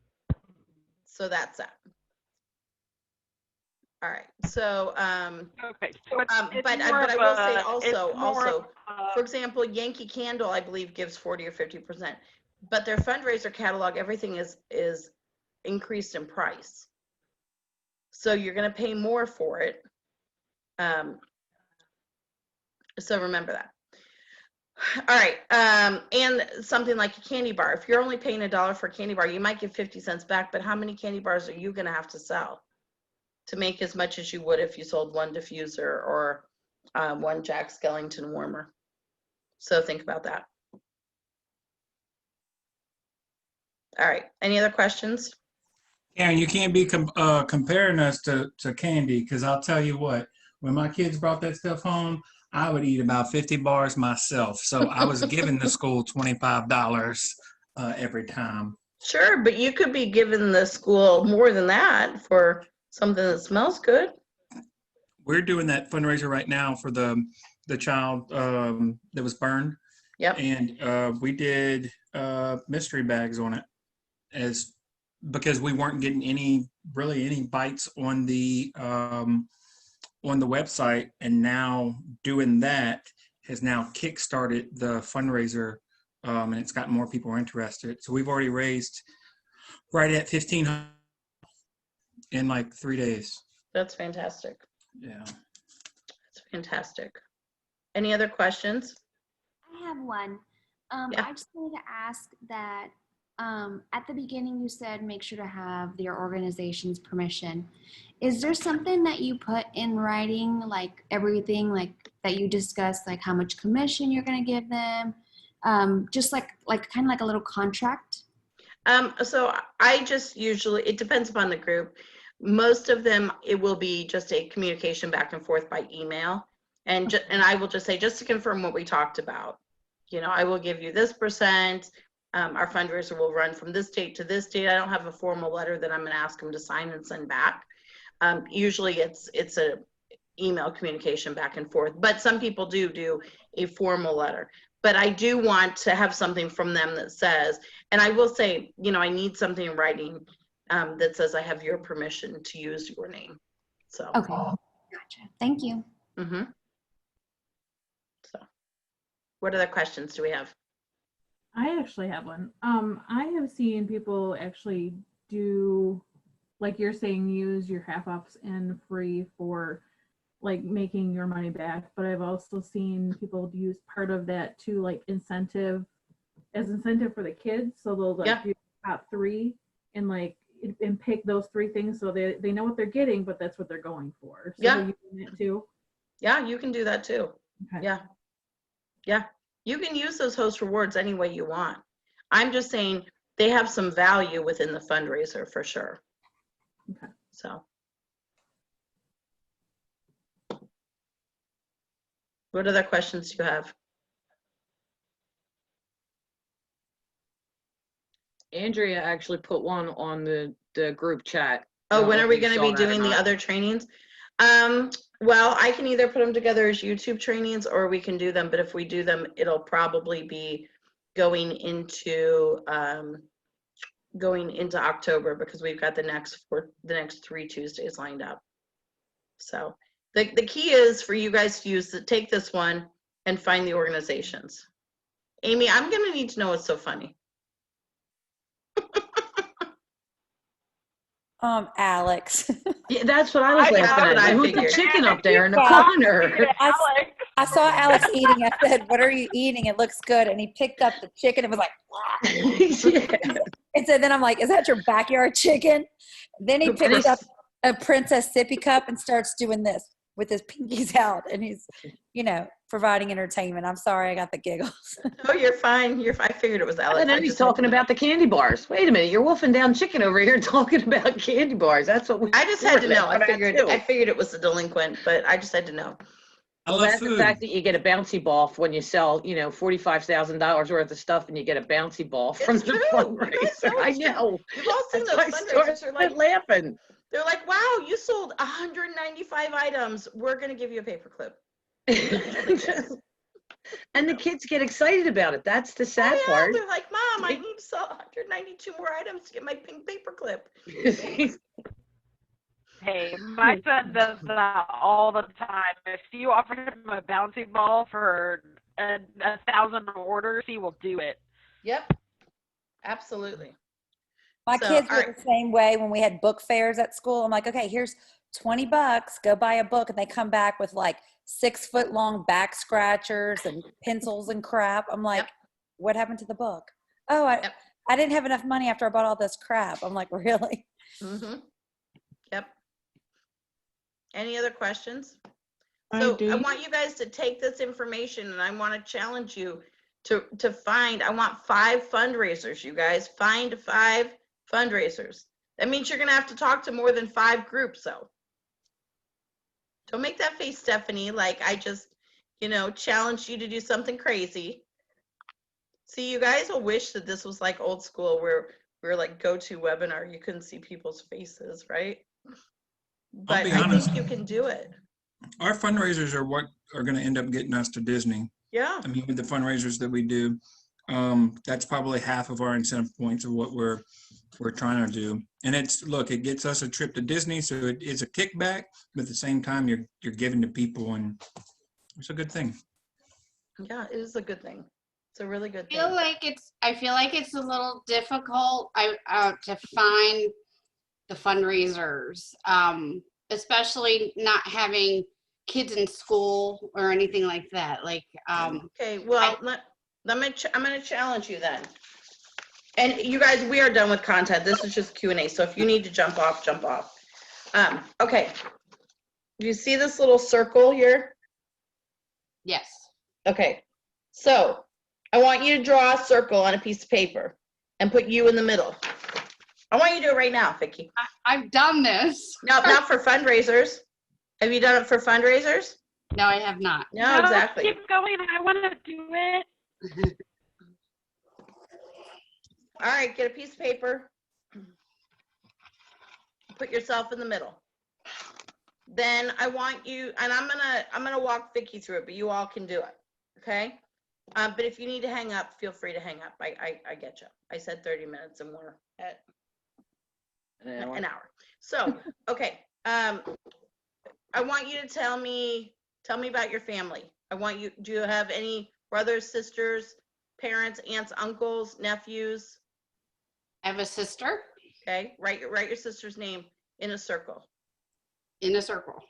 so that's that. All right. So Okay. So it's but more I of will say a- it's more also, of a- for example, Yankee Candle, I believe, gives 40 or 50%, but their fundraiser catalog, everything is increased in price. So you're going to pay more for it. So remember that. All right. And something like a candy bar. If you're only paying $1 for a candy bar, you might get 50 cents back, but how many candy bars are you going to have to sell to make as much as you would if you sold one diffuser or one Jack Skellington warmer? So think about that. All right. Any other questions? Karen, you can't be comparing us to candy, because I'll tell you what, when my kids brought that stuff home, I would eat about 50 bars myself. So I was giving the school $25 every time. Sure, but you could be giving the school more than that for something that smells good. We're doing that fundraiser right now for the child that was burned. Yep. And we did mystery bags on it, because we weren't getting any bites on the website, and now doing that has now kickstarted the fundraiser, and it's gotten more people interested. So we've already raised right at $1,500 in like 3 days. That's fantastic. Yeah. That's fantastic. Any other questions? I have one. Yeah. I just wanted to ask that at the beginning you said make sure to have your organization's permission. Is there something that you put in writing, like everything like that you discussed, like how much commission you're going to give them? Just like kind of like a little contract? So I just usually, it depends upon the group. Most of them, it will be just a communication back and forth by email. And I will just say, just to confirm what we talked about, you know, I will give you this percent. Our fundraiser will run from this date to this date. I don't have a formal letter that I'm going to ask them to sign and send back. Usually it's a email communication back and forth, but some people do a formal letter. But I do want to have something from them that says, and I will say, you know, I need something in writing that says I have your permission to use your name. So. Okay, gotcha. Thank you. Mm-hmm. So, what other questions do we have? I actually have one. I have seen people actually do, like you're saying, use your half offs and free for like making your money back. But I've also seen people use part of that to like incentive for the kids. So they'll like do top 3 and like and pick those 3 things so they know what they're getting, but that's what they're going for. So Yeah. you do that too? Yeah, you can do that too. Okay. Yeah. Yeah. You can use those host rewards any way you want. I'm just saying they have some value within the fundraiser for sure. Okay. So. What other questions do you have? Andrea actually put one on the group chat. Oh, when are we going to be doing the other trainings? Well, I can either put them together as YouTube trainings or we can do them, but if we do them, it'll probably be going into October because we've got the next 3 Tuesdays lined up. So the key is for you guys to take this one and find the organizations. Amy, I'm going to need to know what's so funny. Alex. Yeah, that's what I was laughing at. Who's the chicken up there in the corner? I saw Alex eating. I said, "What are you eating? It looks good." And he picked up the chicken and was like, Yeah. And so then I'm like, "Is that your backyard chicken?" Then he picks up a Princess sippy cup and starts doing this with his pinkies out, and he's, you know, providing entertainment. I'm sorry, I got the giggles. Oh, you're fine. I figured it was Alex. And then he's talking about the candy bars. Wait a minute, you're wolfing down chicken over here talking about candy bars. That's what I just had to know. I figured it was the delinquent, but I just had to know. Well, that's the fact that you get a bouncy ball when you sell, you know, $45,000 worth of stuff, and you get a bouncy ball from the fundraiser. I know. You've all seen those fundraisers. Are like laughing. They're like, "Wow, you sold 195 items. We're gonna give you a paperclip." And the kids get excited about it. That's the sad part. They're like, "Mom, I need to sell 192 more items to get my pink paperclip." Hey, my son does that all the time. If you offer him a bouncy ball for 1,000 orders, he will do it. Yep, absolutely. My kids were the same way when we had book fairs at school. I'm like, okay, here's $20, go buy a book. And they come back with like 6-foot-long back scratchers and pencils and crap. I'm like, what happened to the book? Oh, I didn't have enough money after I bought all this crap. I'm like, really? Mm-hmm. Yep. Any other questions? I want you guys to take this information and I want to challenge you to find, I want 5 fundraisers, you guys. Find 5 fundraisers. That means you're going to have to talk to more than 5 groups, though. Don't make that face, Stephanie, like I just, you know, challenged you to do something crazy. See, you guys will wish that this was like old school where we're like go-to webinar. You couldn't see people's faces, right? But I think you can do it. Our fundraisers are what are going to end up getting us to Disney. Yeah. I mean, with the fundraisers that we do, that's probably half of our incentive points of what we're trying to do. And it gets us a trip to Disney, so it is a kickback, but at the same time, you're giving to people, and it's a good thing. Yeah, it is a good thing. It's a really good thing. I feel like it's a little difficult to find the fundraisers, especially not having kids in school or anything like that. Like, Okay, well, I'm gonna challenge you then. And you guys, we are done with content. This is just Q&A. So if you need to jump off, jump off. Okay. Do you see this little circle here? yes. Okay. So I want you to draw a circle on a piece of paper and put you in the middle. I want you to do it right now, Vicki. I've done this. No, not for fundraisers. Have you done it for fundraisers? No, I have not. No, exactly. Keep going. I want to do it. All right, get a piece of paper. Put yourself in the middle. Then I want you, and I'm gonna walk Vicki through it, but you all can do it. Okay? But if you need to hang up, feel free to hang up. I get you. I said 30 minutes and we're at an hour. So, okay. I want you to tell me about your family. Do you have any brothers, sisters, parents, aunts, uncles, nephews? I have a sister. Okay, write your sister's name in a circle. In a circle.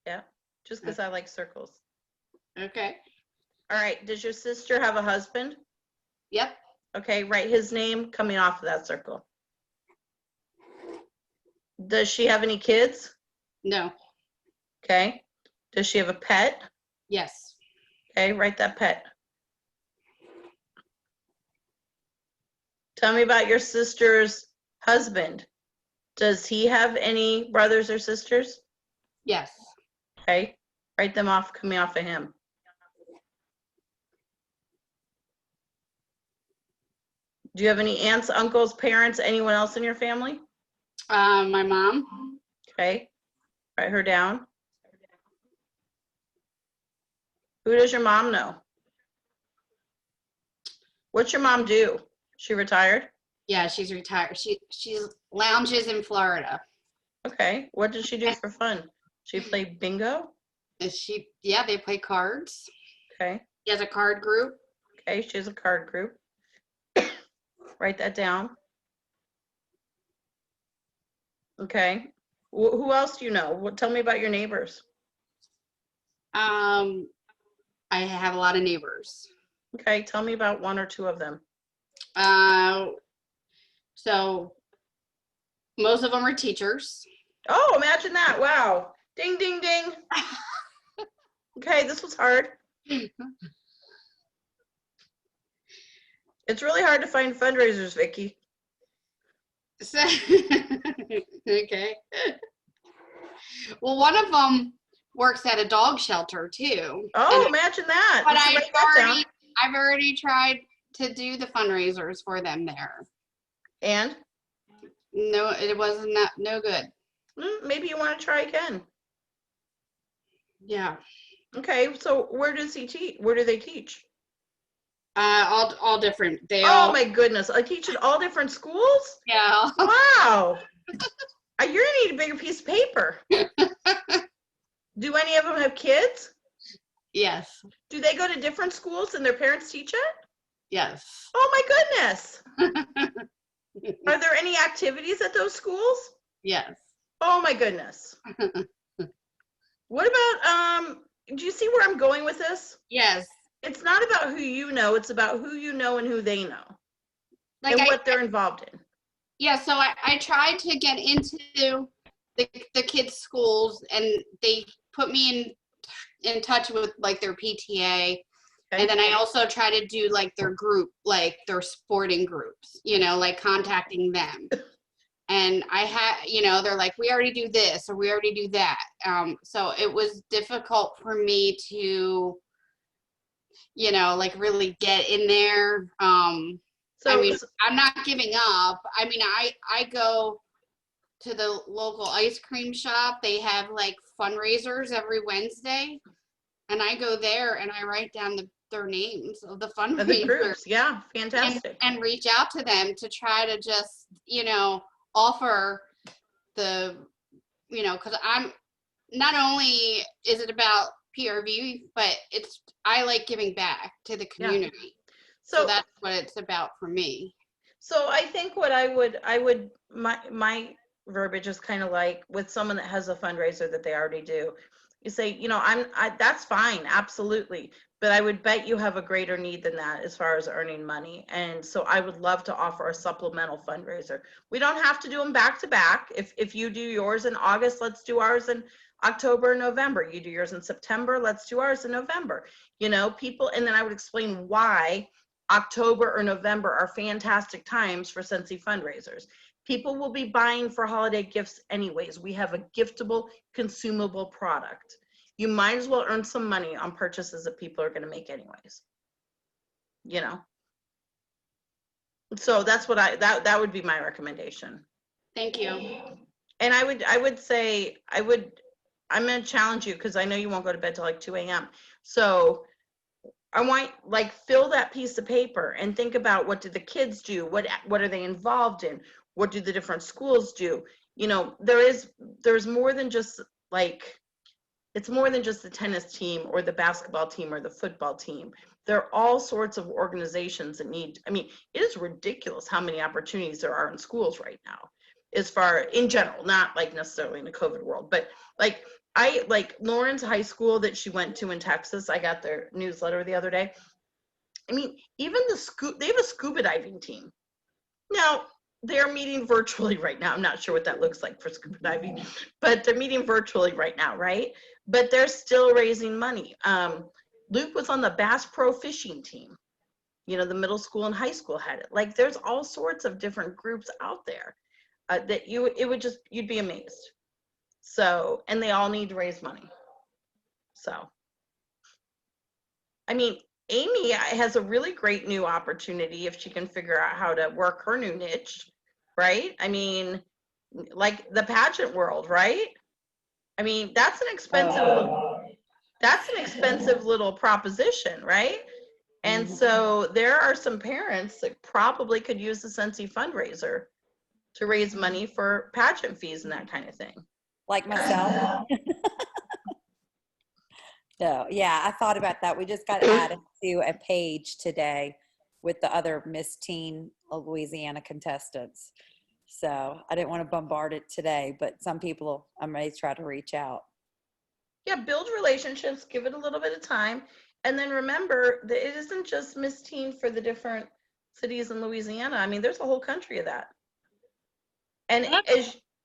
Yeah, just because I like circles. Okay. All right, does your sister have a husband? Yep. Okay, write his name coming off of that circle. Does she have any kids? No. Okay. Does she have a pet? Yes. Okay, write that pet. Tell me about your sister's husband. Does he have any brothers or sisters? Yes. Okay, write them off coming off of him. Do you have any aunts, uncles, parents, anyone else in your family? My mom. Okay, write her down. Who does your mom know? What's your mom do? She retired? Yeah, she's retired. She lounges in Florida. Okay, what does she do for fun? She play bingo? Yeah, they play cards. Okay. She has a card group. Okay, she has a card group. Write that down. Okay. Who else do you know? Tell me about your neighbors. I have a lot of neighbors. Okay, tell me about one or two of them. So most of them are teachers. Oh, imagine that. Wow. Ding, ding, ding. Okay, this was hard. It's really hard to find fundraisers, Vicki. So, okay. Well, one of them works at a dog shelter too. Oh, imagine that. But I've already tried to do the fundraisers for them there. And? No, it wasn't no good. Maybe you want to try again. Yeah. Okay, so where does he teach? Where do they teach? All different. Oh my goodness! I teach at all different schools? Yeah. Wow. You're gonna need a bigger piece of paper. Do any of them have kids? Yes. Do they go to different schools and their parents teach it? Yes. Oh my goodness. Are there any activities at those schools? Yes. Oh my goodness. What about, do you see where I'm going with this? Yes. It's not about who you know, it's about who you know and who they know. Like and what they're involved in. Yeah, so I tried to get into the kids' schools, and they put me in touch with like their PTA. Okay. And then I also try to do like their group, like their sporting groups, like contacting them. And I had, they're like, we already do this or we already do that. So it was difficult for me to, like really get in there. I'm not giving up. I mean, I go to the local ice cream shop. They have like fundraisers every Wednesday. And I go there and I write down their names of the fundraisers. The groups, yeah, fantastic. And reach out to them to try to just, offer the, because I'm, not only is it about PRV, but I like giving back to the community. Yeah. So that's what it's about for me. So I think what my verbiage is kind of like with someone that has a fundraiser that they already do. You say, you know, that's fine, absolutely. But I would bet you have a greater need than that as far as earning money. And so I would love to offer a supplemental fundraiser. We don't have to do them back to back. If you do yours in August, let's do ours in October or November. You do yours in September, let's do ours in November. You know, people, and then I would explain why October or November are fantastic times for Scentsy fundraisers. People will be buying for holiday gifts anyways. We have a giftable, consumable product. You might as well earn some money on purchases that people are going to make anyways. You know? So that's what that would be my recommendation. Thank you. And I would say, I'm going to challenge you because I know you won't go to bed till like 2 a.m. So I want, like, fill that piece of paper and think about, what do the kids do? What are they involved in? What do the different schools do? You know, there's more than just, like, it's more than just the tennis team or the basketball team or the football team. There are all sorts of organizations that need, I mean, it is ridiculous how many opportunities there are in schools right now, as far in general, not like necessarily in the COVID world, but like Lauren's high school that she went to in Texas, I got their newsletter the other day. I mean, even they have a scuba diving team. Now, they're meeting virtually right now. I'm not sure what that looks like for scuba diving, but they're meeting virtually right now, right? But they're still raising money. Luke was on the Bass Pro fishing team. You know, the middle school and high school had it. Like, there's all sorts of different groups out there that you'd be amazed. So, and they all need to raise money. So, I mean, Amy has a really great new opportunity if she can figure out how to work her new niche, right? I mean, like the pageant world, right? I mean, that's an expensive little proposition, right? And so there are some parents that probably could use the Scentsy fundraiser to raise money for pageant fees and that kind of thing. Like myself. So yeah, I thought about that. We just got added to a page today with the other Miss Teen Louisiana contestants. So I didn't want to bombard it today, but some people I may try to reach out. Yeah, build relationships, give it a little bit of time. And then remember that it isn't just Miss Teen for the different cities in Louisiana. I mean, there's a whole country of that. And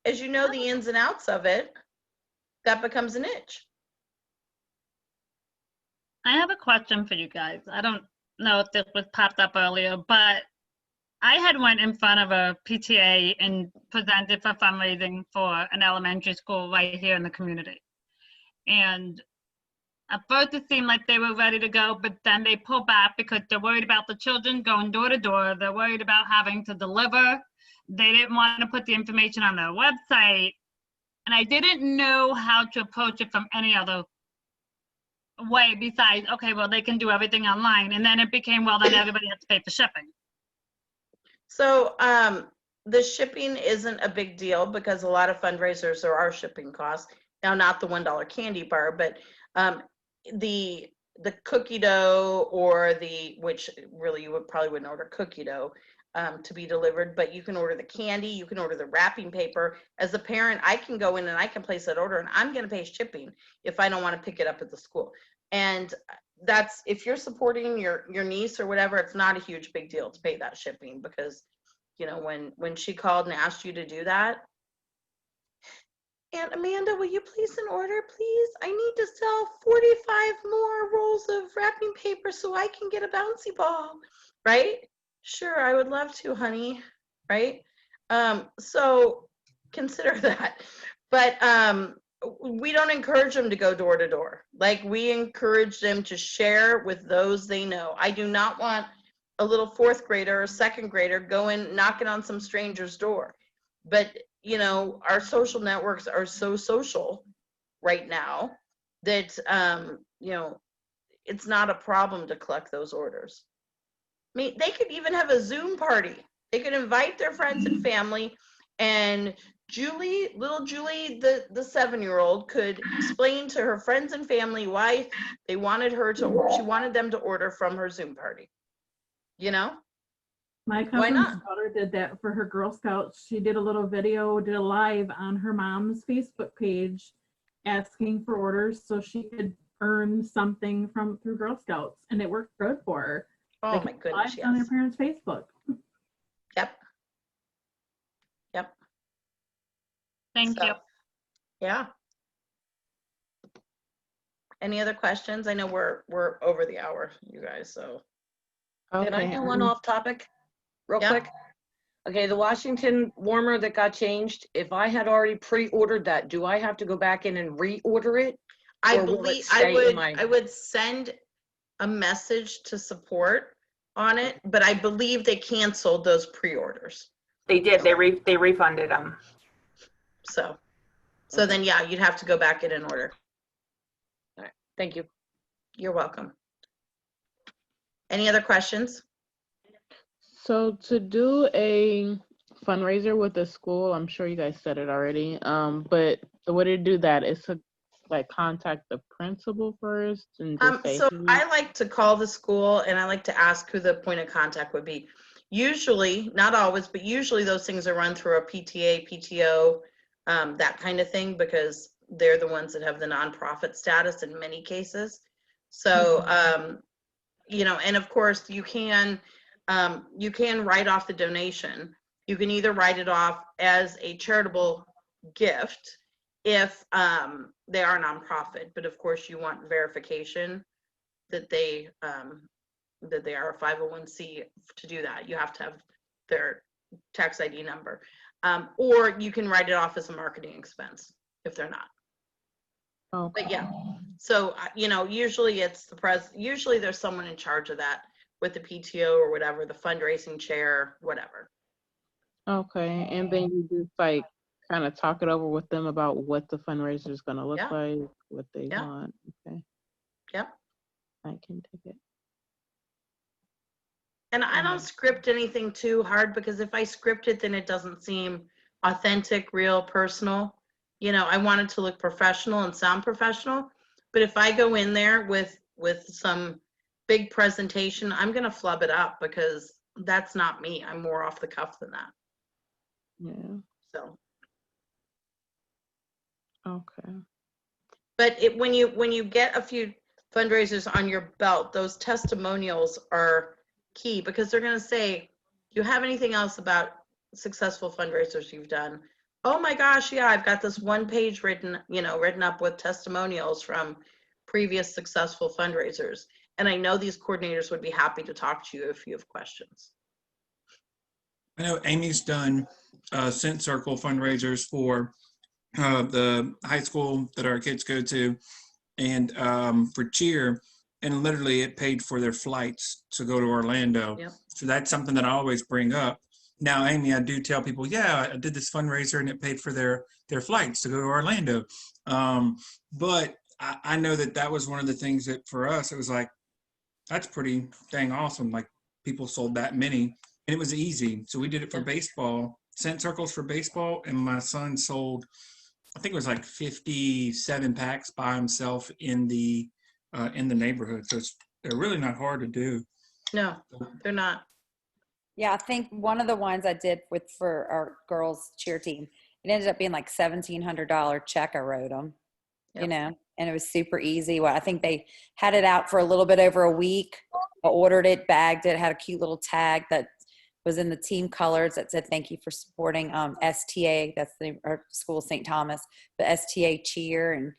as you know the ins and outs of it, that becomes a niche. I have a question for you guys. I don't know if this was popped up earlier, but I had went in front of a PTA and presented for fundraising for an elementary school right here in the community. And at first it seemed like they were ready to go, but then they pulled back because they're worried about the children going door to door. They're worried about having to deliver. They didn't want to put the information on their website. And I didn't know how to approach it from any other way besides, okay, well, they can do everything online. And then it became, well, then everybody has to pay for shipping. So the shipping isn't a big deal because a lot of fundraisers, there are shipping costs. Now, not the $1 candy bar, but the cookie dough or which really you probably wouldn't order cookie dough to be delivered, but you can order the candy, you can order the wrapping paper. As a parent, I can go in and I can place that order and I'm going to pay shipping if I don't want to pick it up at the school. And that's, if you're supporting your niece or whatever, it's not a huge big deal to pay that shipping because, you know, when she called and asked you to do that, Aunt Amanda, will you place an order, please? I need to sell 45 more rolls of wrapping paper so I can get a bouncy ball, right? Sure, I would love to, honey, right? So consider that. But we don't encourage them to go door to door. Like, we encourage them to share with those they know. I do not want a little fourth grader or second grader going knocking on some stranger's door. But you know, our social networks are so social right now that, you know, it's not a problem to collect those orders. I mean, they could even have a Zoom party. They could invite their friends and family, and little Julie, the 7-year-old, could explain to her friends and family why she wanted them to order from her Zoom party. You know? My cousin's daughter did that for her Girl Scouts. She did a little video, did a live on her mom's Facebook page, asking for orders so she could earn something through Girl Scouts, and it worked good for her. Oh They my goodness, live on their yes. parents' Facebook. Yep. Yep. Thank you. Yeah. Any other questions? I know we're over the hour, you guys, so. Can I do one off topic real quick? Okay, the Washington warmer that got changed, if I had already pre-ordered that, do I have to go back in and reorder it? I Or will it believe stay in my- I would send a message to support on it, but I believe they canceled those pre-orders. They did. They refunded them. So then, yeah, you'd have to go back in and order. All right, thank you. You're welcome. Any other questions? So to do a fundraiser with the school, I'm sure you guys said it already, but the way to do that is to like contact the principal first and just say, So I like to call the school and I like to ask who the point of contact would be. Usually, not always, but usually those things are run through a PTA, PTO, that kind of thing, because they're the ones that have the nonprofit status in many cases. So, you know, and of course you can write off the donation. You can either write it off as a charitable gift if they are nonprofit, but of course you want verification that they are a 501c to do that. You have to have their tax ID number, or you can write it off as a marketing expense if they're not. okay. But yeah, so you know, usually it's usually there's someone in charge of that with the PTO or whatever, the fundraising chair, whatever. Okay, and then you just like kind of talk it over with them about what the fundraiser is going to look like, what they want. Okay. Yep. I can take it. And I don't script anything too hard, because if I script it, then it doesn't seem authentic, real, personal. You know, I want it to look professional and sound professional. But if I go in there with some big presentation, I'm going to flub it up, because that's not me. I'm more off the cuff than that. Yeah. So. Okay. But when you get a few fundraisers on your belt, those testimonials are key, because they're going to say, do you have anything else about successful fundraisers you've done? Oh my gosh, yeah, I've got this one page written up with testimonials from previous successful fundraisers. And I know these coordinators would be happy to talk to you if you have questions. I know Amy's done Scent Circle fundraisers for the high school that our kids go to, and for cheer, and literally it paid for their flights to go to Orlando. Yep. So that's something that I always bring up. Now, Amy, I do tell people, yeah, I did this fundraiser and it paid for their flights to go to Orlando. But I know that was one of the things that for us, it was like, that's pretty dang awesome. Like, people sold that many, and it was easy. So we did it for baseball, Scent Circles for baseball, and my son sold, I think it was like 57 packs by himself in the neighborhood. So they're really not hard to do. No, they're not. Yeah, I think one of the ones I did for our girls cheer team, it ended up being like $1,700 check I wrote them, you know, and it was super easy. Well, I think they had it out for a little bit over a week. I ordered it, bagged it, had a cute little tag that was in the team colors that said, thank you for supporting STA, that's our school, St. Thomas, the STA cheer, and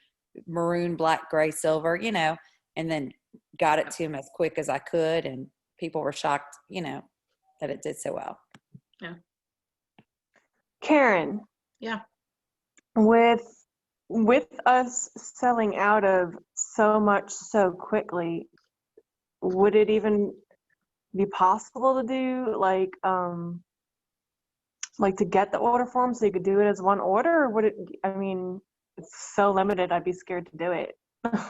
maroon, black, gray, silver, you know, and then got it to them as quick as I could. And people were shocked, you know, that it did so well. Yeah. Karen. Yeah. With us selling out of so much so quickly, would it even be possible to do like to get the order form so you could do it as one order, or would it, I mean, it's so limited, I'd be scared to do it.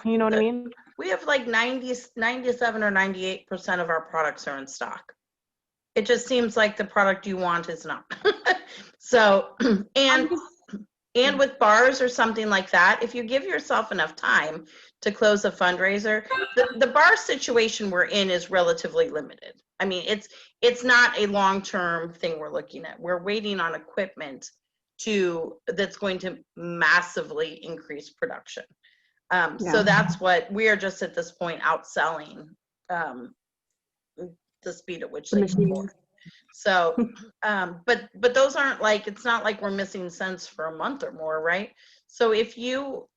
You know what I mean? We have like 97 or 98% of our products are in stock. It just seems like the product you want is not. So, and with bars or something like that, if you give yourself enough time to close a fundraiser, the bar situation we're in is relatively limited. I mean, it's not a long-term thing we're looking at. We're waiting on equipment that's going to massively increase production. So that's what we are just at this point outselling the speed at which they can afford. So, but those aren't like, it's not like we're missing cents for a month or more, right? So if you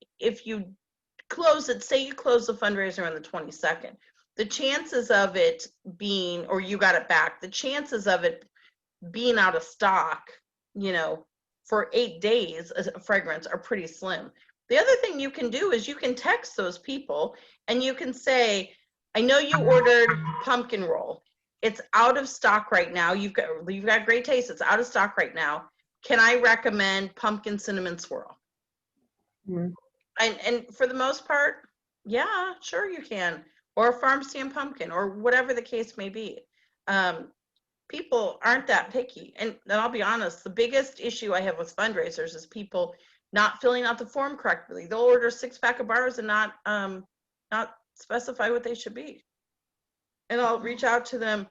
close it, say you close the fundraiser on the 22nd, the chances of it being, or you got it back, the chances of it being out of stock, you know, for 8 days as a fragrance are pretty slim. The other thing you can do is you can text those people and you can say, I know you ordered pumpkin roll. It's out of stock right now. You've got great taste. It's out of stock right now. Can I recommend pumpkin cinnamon swirl? Mm-hmm. And for the most part, yeah, sure you can. Or farm stand pumpkin, or whatever the case may be. People aren't that picky. And I'll be honest, the biggest issue I have with fundraisers is people not filling out the form correctly. They'll order 6-pack of bars and not specify what they should be. And I'll reach out to them.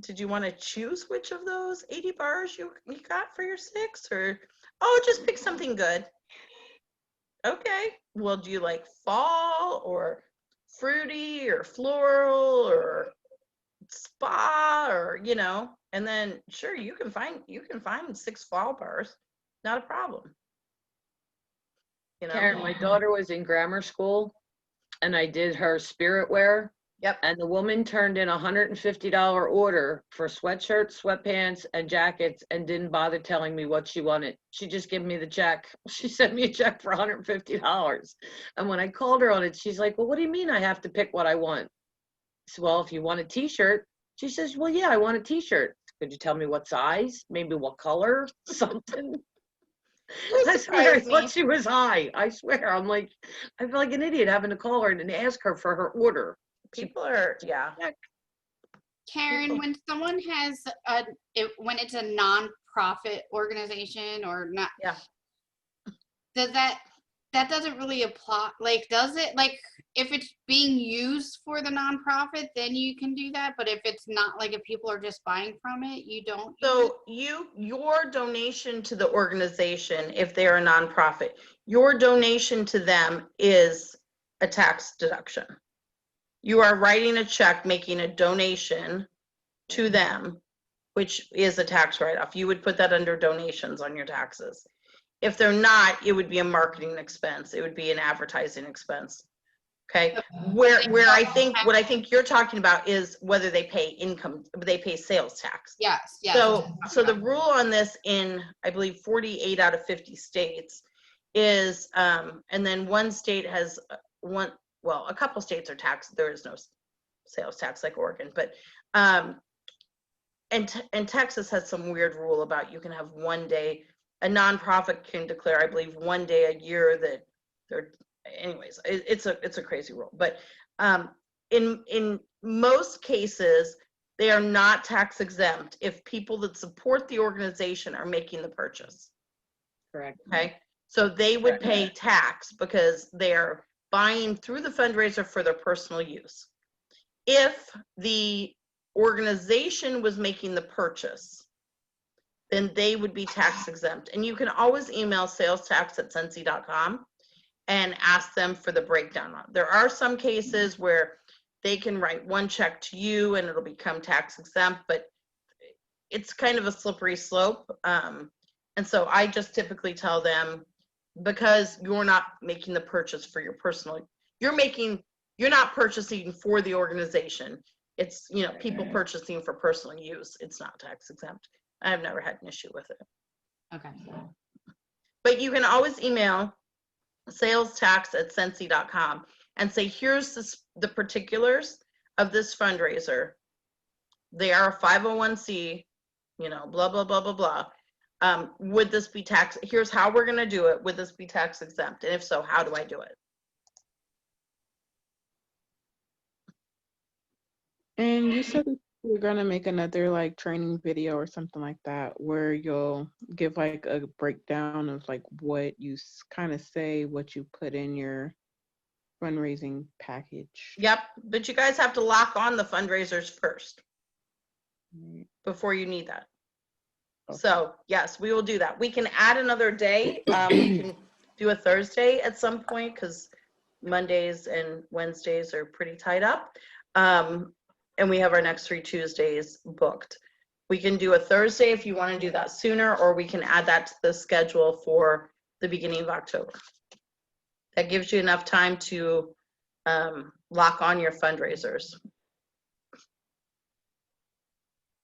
Did you want to choose which of those 80 bars you got for your 6? Or, oh, just pick something good. Okay, well, do you like fall or fruity or floral or spa, or, you know? And then sure, you can find 6 fall bars, not a problem. You know? Karen, my daughter was in grammar school and I did her spirit wear. Yep. And the woman turned in $150 order for sweatshirts, sweatpants, and jackets and didn't bother telling me what she wanted. She just gave me the check. She sent me a check for $150. And when I called her on it, she's like, well, what do you mean I have to pick what I want? So, well, if you want a t-shirt, she says, well, yeah, I want a t-shirt. Could you tell me what size? Maybe what color? Something. I swear, I thought she was high. I swear. I'm like, I feel like an idiot having to call her and ask her for her order. People are, yeah. Karen, when someone has when it's a non-profit organization or not, yeah, does that doesn't really apply? Like, does it? Like, if it's being used for the nonprofit, then you can do that. But if it's not, like if people are just buying from it, you don't. So your donation to the organization, if they're a nonprofit, your donation to them is a tax deduction. You are writing a check, making a donation to them, which is a tax write-off. You would put that under donations on your taxes. If they're not, it would be a marketing expense. It would be an advertising expense. Okay. Where I think, what I think you're talking about is whether they pay income, they pay sales tax. Yes. So the rule on this in, I believe, 48 out of 50 states is, and then one state has a couple states are taxed. There is no sales tax like Oregon, but and Texas has some weird rule about you can have one day, a nonprofit can declare, I believe, one day a year that they're, anyways, it's a crazy rule. But in most cases, they are not tax exempt if people that support the organization are making the purchase. Correct. Okay, so they would pay tax because they're buying through the fundraiser for their personal use. If the organization was making the purchase, then they would be tax exempt. And you can always email salestax@scentsy.com and ask them for the breakdown. There are some cases where they can write one check to you and it'll become tax exempt, but it's kind of a slippery slope. And so I just typically tell them, because you're not making the purchase for your personal, you're not purchasing for the organization. It's, you know, people purchasing for personal use. It's not tax exempt. I've never had an issue with it. Okay. But you can always email salestax@scentsy.com and say, here's the particulars of this fundraiser. They are a 501c, you know, blah, blah, blah, blah, blah. Would this be tax? Here's how we're going to do it. Would this be tax exempt? And if so, how do I do it? And you said you're going to make another like training video or something like that, where you'll give like a breakdown of like what you kind of say, what you put in your fundraising package. Yep. But you guys have to lock on the fundraisers first before you need that. So yes, we will do that. We can add another day. We can do a Thursday at some point because Mondays and Wednesdays are pretty tied up. And we have our next 3 Tuesdays booked. We can do a Thursday if you want to do that sooner, or we can add that to the schedule for the beginning of October. That gives you enough time to lock on your fundraisers.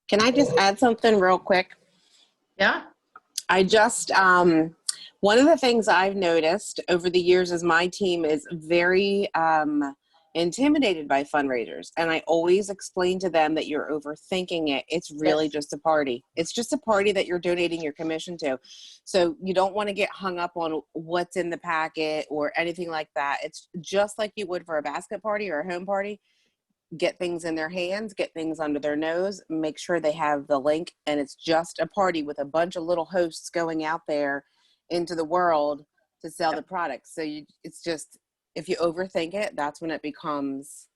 Can I just add something real quick? Yeah. I just, one of the things I've noticed over the years is my team is very intimidated by fundraisers. And I always explain to them that you're overthinking it. It's really just a party. It's just a party that you're donating your commission to. So you don't want to get hung up on what's in the packet or anything like that. It's just like you would for a basket party or a home party. Get things in their hands, get things under their nose, make sure they have the link, and it's just a party with a bunch of little hosts going out there into the world to sell the products. So it's just, if you overthink it, that's when it becomes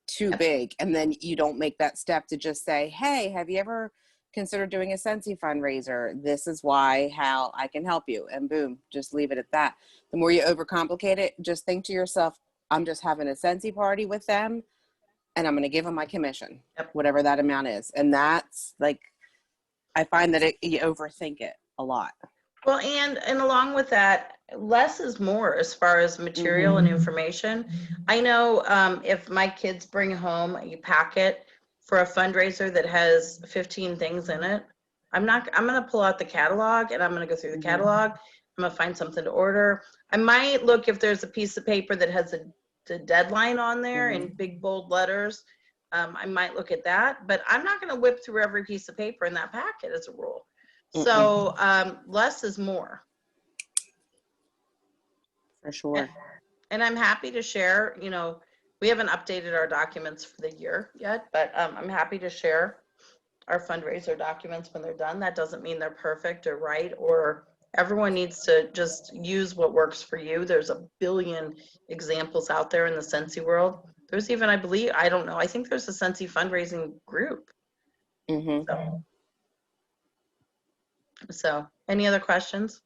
too big. And then you don't make that step to just say, hey, have you ever considered doing a Scentsy fundraiser? This is how I can help you. And boom, just leave it at that. The more you overcomplicate it, just think to yourself, I'm just having a Scentsy party with them, and I'm going to give them my commission, whatever that amount is. And that's like, I find that you overthink it a lot. Well, and along with that, less is more as far as material and information. I know if my kids bring home a packet for a fundraiser that has 15 things in it, I'm going to pull out the catalog and I'm going to go through the catalog. I'm going to find something to order. I might look if there's a piece of paper that has the deadline on there in big bold letters. I might look at that, but I'm not going to whip through every piece of paper in that packet as a rule. So less is more. For sure. And I'm happy to share, we haven't updated our documents for the year yet, but I'm happy to share our fundraiser documents when they're done. That doesn't mean they're perfect or right, or everyone needs to just use what works for you. There's a billion examples out there in the Scentsy world. There's even, I think there's a Scentsy fundraising group. So any other questions?